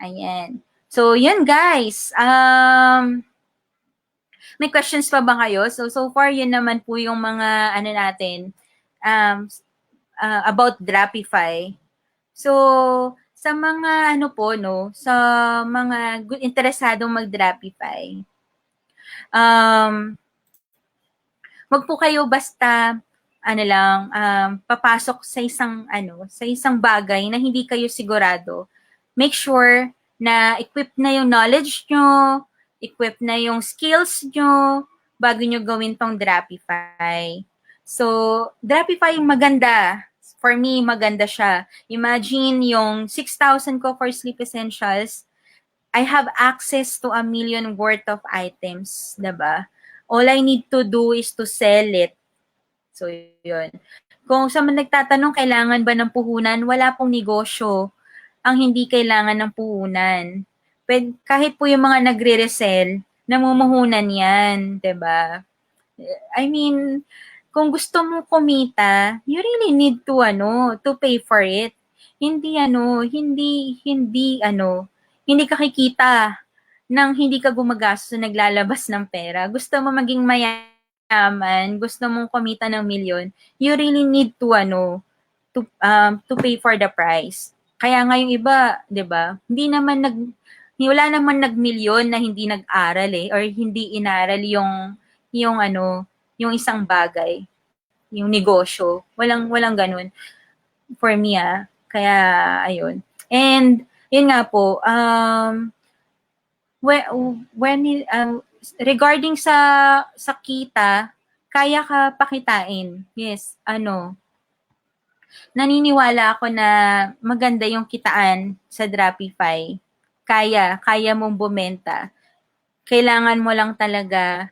Ayan. So, yan, guys. May questions pa ba kayo? So far, yun naman po yung mga, natin, about Dropify. So, sa mga, sa mga interesadong mag-Dropify, wag po kayo basta, papasok sa isang bagay na hindi kayo sigurado. Make sure na equipped na yung knowledge nyo, equipped na yung skills nyo, bago nyo gawin tong Drapify. So, Drapify maganda. For me, maganda siya. Imagine yung 6,000 ko for Sleep Essentials, I have access to 1 million worth of items, diba? All I need to do is to sell it. So, yun. Kung sa mga nagtatanong, kailangan ba ng puhunan? Wala pong negosyo ang hindi kailangan ng puhunan. Kahit po yung mga nagre-resell, namumuhunan yan, 'di ba? I mean, kung gusto mo kumita, you really need to pay for it. Hindi ka kikita nang hindi ka gumagastos, naglalabas ng pera. Gusto mo maging mayaman, gusto mong kumita ng milyon, you really need to pay for the price. Kaya nga yung iba, 'di ba? Wala naman nagmilyon na hindi nag-aral or hindi inaral yung isang bagay, yung negosyo. Walang ganun for me Kaya ayun. And yun nga po, regarding sa kita, kaya ka pakitain. Yes, naniniwala ako na maganda yung kitaan sa Drapify. Kaya mong bumenta. Kailangan mo lang talaga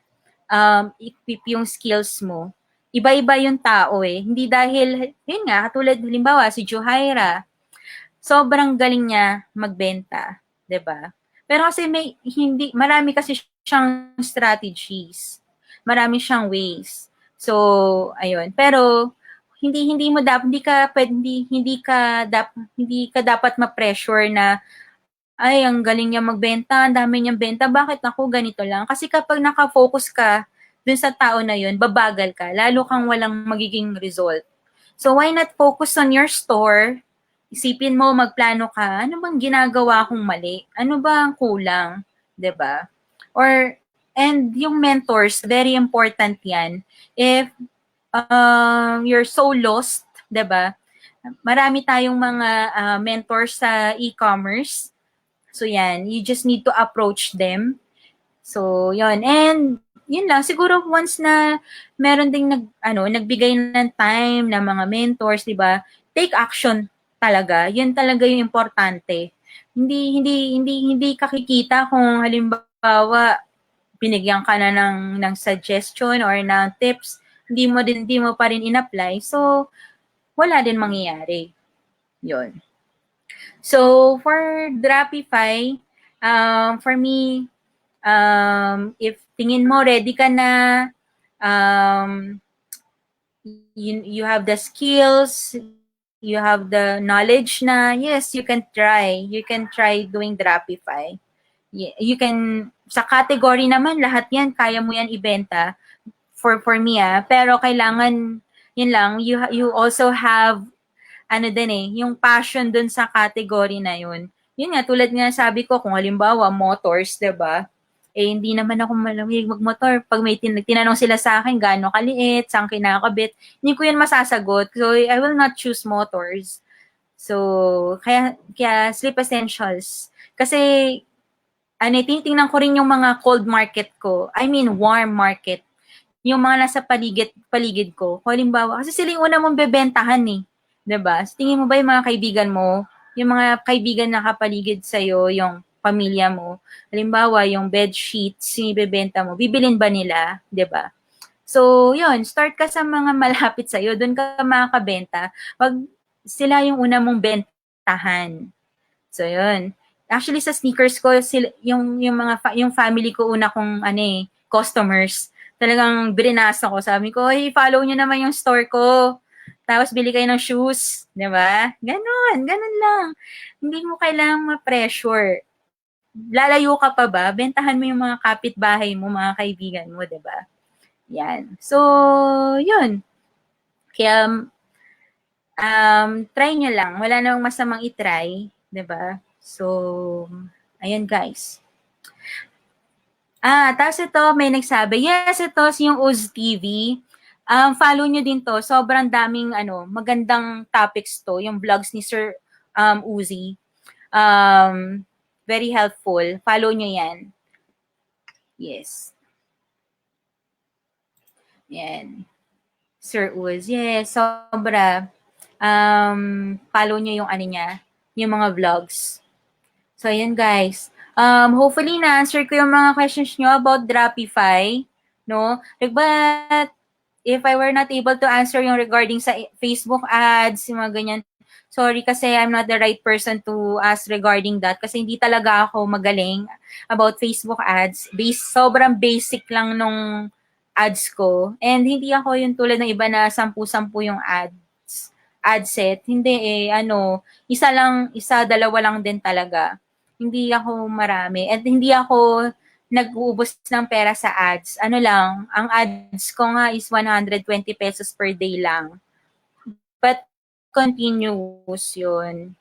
equip yung skills mo. Iba-iba yung tao Hindi dahil, yun nga, katulad halimbawa si Juhaira, sobrang galing niya magbenta, 'di ba? Pero kasi marami kasi siyang strategies. Marami siyang ways. So, ayun. Pero hindi ka dapat ma-pressure na ay, ang galing niya magbenta, ang dami niyang benta, bakit ako ganito lang? Kasi kapag naka-focus ka dun sa tao na yun, babagal ka, lalo kang walang magiging result. So, why not focus on your store? Isipin mo, magplano ka, ano bang ginagawa kong mali? Ano ba ang kulang? 'Di ba? And yung mentors, very important yan. If you're so lost, 'di ba? Marami tayong mga mentors sa e-commerce. So yan, you just need to approach them. So yun, and yun lang siguro once na meron ding nagbigay ng time na mga mentors, 'di ba? Take action talaga. Yun talaga yung importante. Hindi ka kikita kung halimbawa binigyan ka na ng suggestion or ng tips, hindi mo pa rin in-apply. So wala din mangyayari. Yun. So, for Drapify, for me, if tingin mo ready ka na, you have the skills, you have the knowledge na, yes, you can try. You can try doing Drapify. You can, sa category naman, lahat yan, kaya mo yan ibenta for me pero kailangan, yun lang, you also have yung passion dun sa category na yun. Yun nga, tulad nga sabi ko, kung halimbawa, motors, 'di ba? Hindi naman ako malamig magmotor. Pag may tinanong sila sa akin, gaano kaliit, saan kinakabit, hindi ko yun masasagot. So, I will not choose motors. So, kaya Sleep Essentials. Kasi, tinitingnan ko rin yung mga cold market ko. I mean, warm market. Yung mga nasa paligid ko. Halimbawa, kasi sila yung una mong bebentahan 'Diba? So, tingin mo ba yung mga kaibigan mo, yung mga kaibigan na kapaligid sa'yo, yung pamilya mo, halimbawa, yung bed sheets, yung ibebenta mo, bibilin ba nila? 'Di ba? So, yun, start ka sa mga malapit sa'yo, doon ka makakabenta. Wag sila yung una mong bentahan. So, yun. Actually, sa sneakers ko, yung family ko una kong, customers. Talagang binasa ko. Sabi ko, hey, follow nyo naman yung store ko. Tapos bili kayo ng shoes, 'di ba? Ganun lang. Hindi mo kailangang ma-pressure. Lalayo ka pa ba? Bentahan mo yung mga kapitbahay mo, mga kaibigan mo, 'di ba? Yan. So, 'yun. Kaya try nyo lang. Wala namang masamang i-try, 'di ba? So, ayun guys. Tapos ito, may nagsabi, yes, ito yung Uz TV. Follow nyo din to. Sobrang daming magandang topics to. Yung vlogs ni Sir Uzi. Very helpful. Follow nyo yan. Yes. Yan. Sir Uz. Yes, sobra. Follow nyo yung ano niya, yung mga vlogs. So, ayan guys. Hopefully na-answer ko yung mga questions nyo about Dropify. No? Like, but if I were not able to answer yung regarding sa Facebook ads, yung mga ganyan, sorry kasi I'm not the right person to ask regarding that kasi hindi talaga ako magaling about Facebook ads. Sobrang basic lang nung ads ko. And hindi ako yung tulad ng iba na 10-10 yung ad set. Hindi isa, dalawa lang din talaga. Hindi ako marami. At hindi ako nag-uubos ng pera sa ads. Ano lang, ang ads ko nga is 120 pesos per day lang. But continuous yun.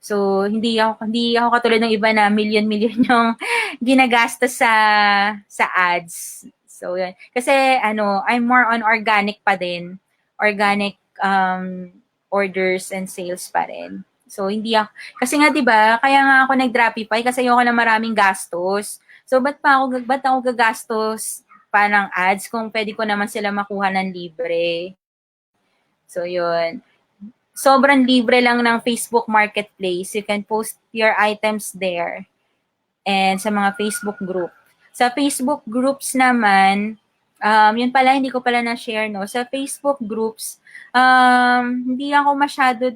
So, hindi ako katulad ng iba na million yung ginagastos sa ads. So, yun. Kasi, I'm more on organic pa din. Organic orders and sales pa rin. So, hindi ako, kasi nga 'di ba, kaya nga ako nag-Dropify kasi ayoko na maraming gastos. So, ba't ako gagastos pa ng ads kung pwede ko naman sila makuha ng libre? So, yun. Sobrang libre lang ng Facebook Marketplace. You can post your items there and sa mga Facebook group. Sa Facebook groups naman, yun pala, hindi ko pala na-share, no? Sa Facebook groups, hindi ako masyado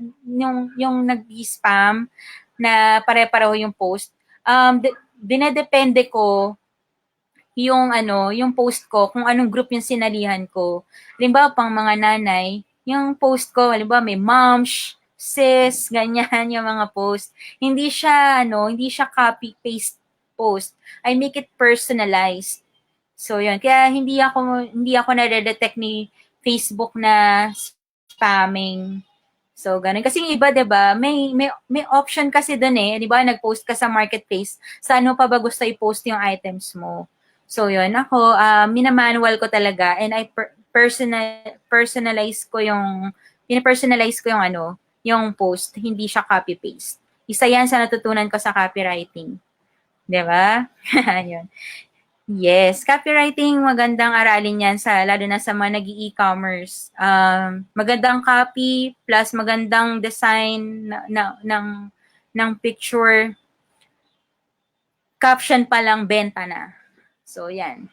yung nag-spam na pare-pareho yung post. Dinedepende ko yung post ko, kung anong group yung sinalihan ko. Halimbawa, pang mga nanay, yung post ko, halimbawa may moms, sis, ganyan yung mga post. Hindi siya copy-paste post. I make it personalized. So, yun. Kaya hindi ako na-detect ni Facebook na spamming. So, ganun. Kasi yung iba, 'di ba, may option kasi doon 'di ba? Nag-post ka sa marketplace, saan mo pa ba gusto i-post yung items mo? So, yun. Ako, minamanual ko talaga and I personalize ko yung yung post, hindi siya copy-paste. Isa yan sa natutunan ko sa copywriting. 'Di ba? Yun. Yes, copywriting, magandang aralin yan lalo na sa mga nag-e-commerce. Magandang copy plus magandang design ng picture, caption pa lang benta na. So, yan.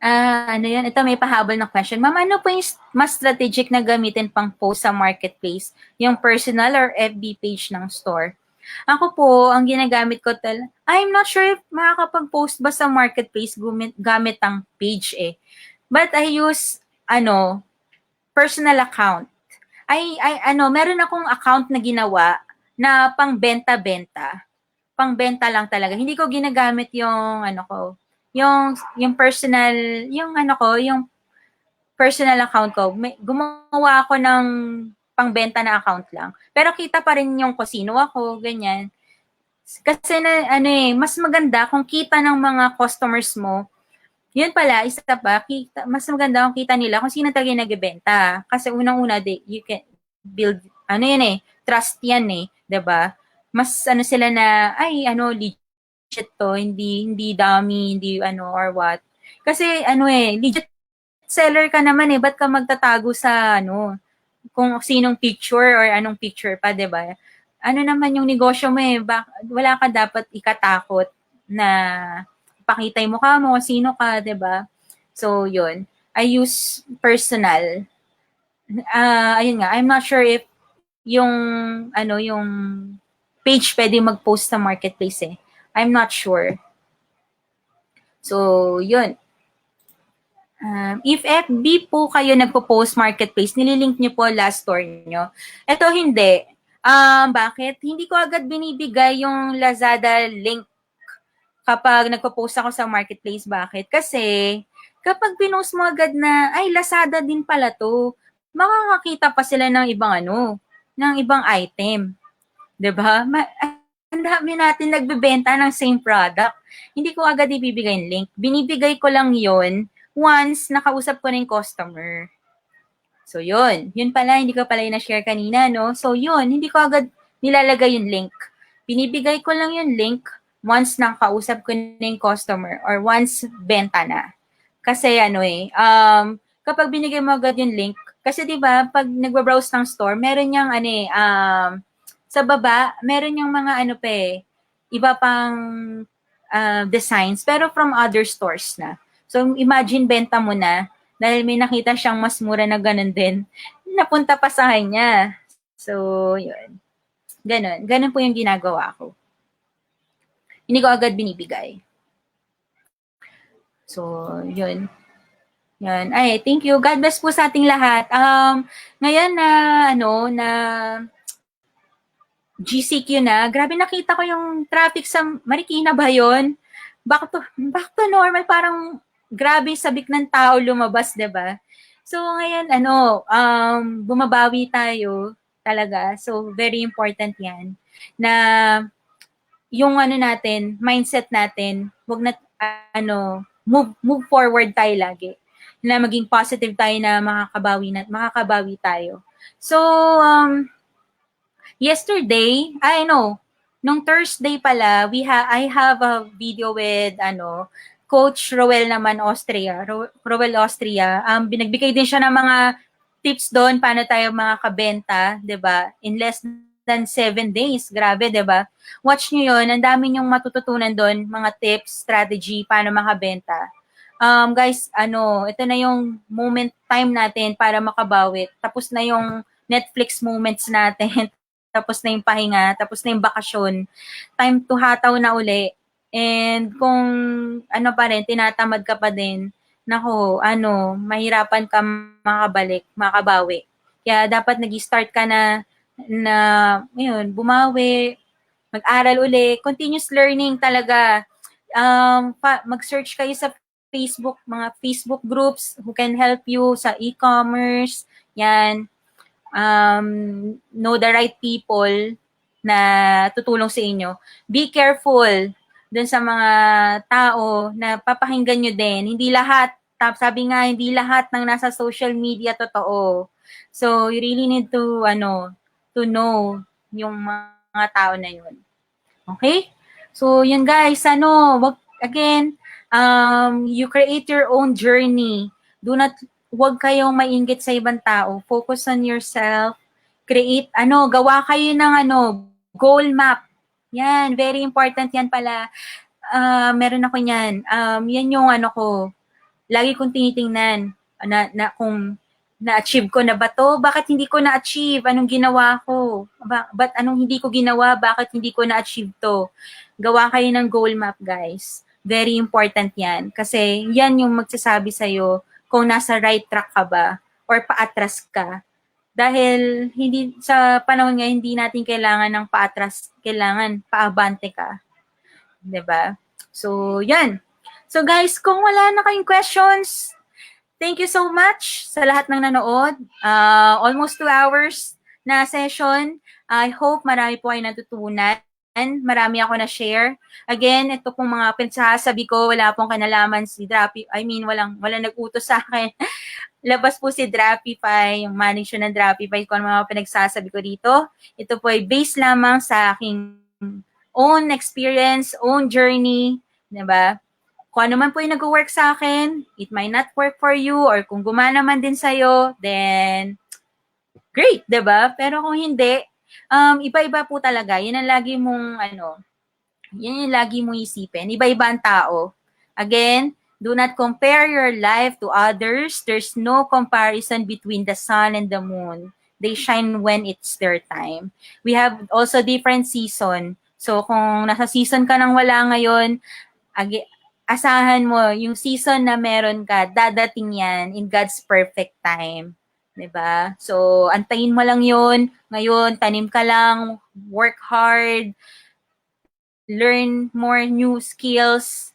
Yan? Ito may pahabol na question. Ma'am, ano po yung mas strategic na gamitin pang post sa marketplace? Yung personal or FB page ng store? Ako po, ang ginagamit ko I'm not sure if makakapag-post ba sa marketplace gamit ang page eh. But I use, personal account. Meron akong account na ginawa na pang benta-benta. Pang benta lang talaga. Hindi ko ginagamit yung, yung personal, yung personal account ko. Gumawa ako ng pangbenta na account lang. Pero kita pa rin yung kung sino ako, ganyan. Kasi mas maganda kung kita ng mga customers mo. Yun pala, isa pa, mas maganda kung kita nila kung sino talaga nagbebenta. Kasi unang-una, you can build, trust yan diba? Mas sila na, legit to, hindi dummy, hindi or what. Kasi legit seller ka naman ba't ka magtatago sa kung sinong picture or anong picture pa, 'di ba? Ano naman yung negosyo mo wala ka dapat ikatakot na pakita yung mukha mo, sino ka, 'di ba? So, 'yun. I use personal. Ayun nga, I'm not sure if yung yung page pwede mag-post sa marketplace I'm not sure. So, 'yun. If FB po kayo nagpo-post marketplace, nililink niyo po last store niyo. Ito hindi. Bakit? Hindi ko agad binibigay yung Lazada link kapag nagpo-post ako sa marketplace. Bakit? Kasi kapag pinost mo agad na, ay Lazada din pala to, makakakita pa sila ng ibang ng ibang item. 'Di ba? Ang dami natin nagbebenta ng same product. Hindi ko agad ibibigay yung link. Binibigay ko lang 'yon once nakausap ko na yung customer. So, yun. Yun pala, hindi ko pala yung na-share kanina, no? So, yun. Hindi ko agad nilalagay yung link. Binibigay ko lang yung link once nakausap ko na yung customer or once benta na. Kasi kapag binigay mo agad yung link, kasi 'di ba, pag nagba-browse ng store, meron yang sa baba, meron yung mga iba pang designs, pero from other stores na. So, imagine benta mo na, dahil may nakita siyang mas mura na ganun din, napunta pa sa kanya. So, yun. Ganun. Ganun po yung ginagawa ko. Hindi ko agad binibigay. So, yun. Yan. Ay, thank you. God bless po sa ating lahat. Ngayon na GCQ na, grabe nakita ko yung traffic sa Marikina ba yun? Back to normal, parang grabe sabik ng tao lumabas, 'di ba? So ngayon bumabawi tayo talaga. So very important 'yan na yung natin, mindset natin, wag na move forward tayo lagi. Na maging positive tayo na makakabawi tayo. So yesterday, nung Thursday pala, I have a video with Coach Roel naman Roel Austria. Binagbigay din siya ng mga tips doon paano tayo makakabenta, 'di ba? In less than 7 days. Grabe, 'di ba? Watch niyo 'yon, ang dami niyong matututunan doon, mga tips, strategy paano makabenta. Guys, ito na yung time natin para makabawi. Tapos na yung Netflix moments natin. Tapos na yung pahinga, tapos na yung bakasyon. Time to hataw na uli. And kung pa rin, tinatamad ka pa din, mahirapan ka makabawi. Kaya dapat nag-start ka na bumawi, mag-aral uli, continuous learning talaga. Mag-search kayo sa Facebook, mga Facebook groups who can help you sa e-commerce, yan. Know the right people na tutulong sa inyo. Be careful dun sa mga tao na papakinggan nyo din. Hindi lahat, sabi nga, hindi lahat ng nasa social media totoo. So, you really need to know yung mga tao na yun. Okay? So, yun guys, you create your own journey. Huwag kayong mainggit sa ibang tao. Focus on yourself. Create, gawa kayo ng goal map. Yan, very important yan pala. Meron ako yan. Yan yung lagi kong tinitingnan na kung na-achieve ko na ba to? Bakit hindi ko na-achieve? Anong ginawa ko? Ba't anong hindi ko ginawa? Bakit hindi ko na-achieve to? Gawa kayo ng goal map, guys. Very important yan. Kasi yan yung magsasabi sa'yo kung nasa right track ka ba or paatras ka. Dahil sa panahon nga, hindi natin kailangan ng paatras. Kailangan paabante ka. 'Di ba? So, yan. So guys, kung wala na kayong questions, thank you so much sa lahat ng nanood. Almost 2 hours na session. I hope marami po ay natutunan. Marami ako na-share. Again, ito pong mga pinagsasabi ko, wala pong kanalaman si Drapi. Walang nag-utos sa akin. Labas po si Drapify, yung manager ng Drapify, kung ano mga pinagsasabi ko dito. Ito po ay based lamang sa aking own experience, own journey, diba? Kung ano man po yung nag-work sa akin, it might not work for you, or kung gumana man din sa'yo, then, great, diba? Pero kung hindi, iba-iba po talaga. Yan ang lagi mong, yan yung lagi mong isipin. Iba-iba ang tao. Again, do not compare your life to others. There's no comparison between the sun and the moon. They shine when it's their time. We have also different season. So, kung nasa season ka nang wala ngayon, asahan mo, yung season na meron ka, dadating yan in God's perfect time. 'Di ba? So, antayin mo lang yun. Ngayon, tanim ka lang, work hard, learn more new skills.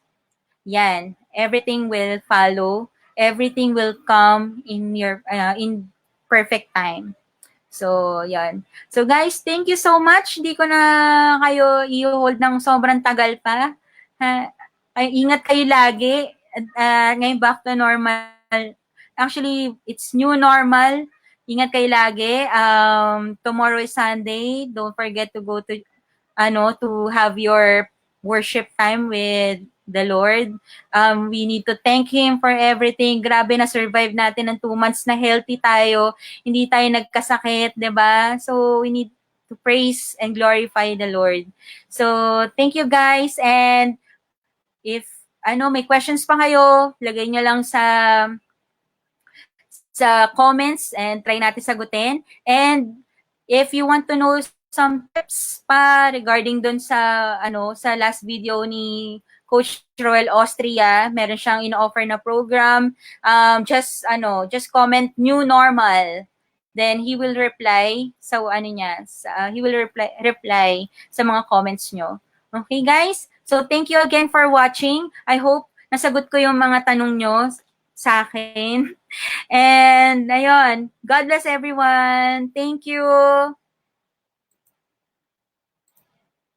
Yan. Everything will follow. Everything will come in your in perfect time. So, yan. So, guys, thank you so much. Hindi ko na kayo i-hold ng sobrang tagal pa. Ingat kayo lagi. Ngayon, back to normal. Actually, it's new normal. Ingat kayo lagi. Tomorrow is Sunday. Don't forget to go to have your worship time with the Lord. We need to thank Him for everything. Grabe na survive natin ng 2 months na healthy tayo. Hindi tayo nagkasakit, 'di ba? So we need to praise and glorify the Lord. So thank you guys, and if may questions pa kayo, lagay nyo lang sa comments and try natin sagutin. And if you want to know some tips pa regarding dun sa last video ni Coach Roel Austria, meron siyang in-offer na program. Just comment new normal. Then he will reply he will reply sa mga comments nyo. Okay guys? So thank you again for watching. I hope nasagot ko yung mga tanong nyo sa akin. And ayun, God bless everyone. Thank you.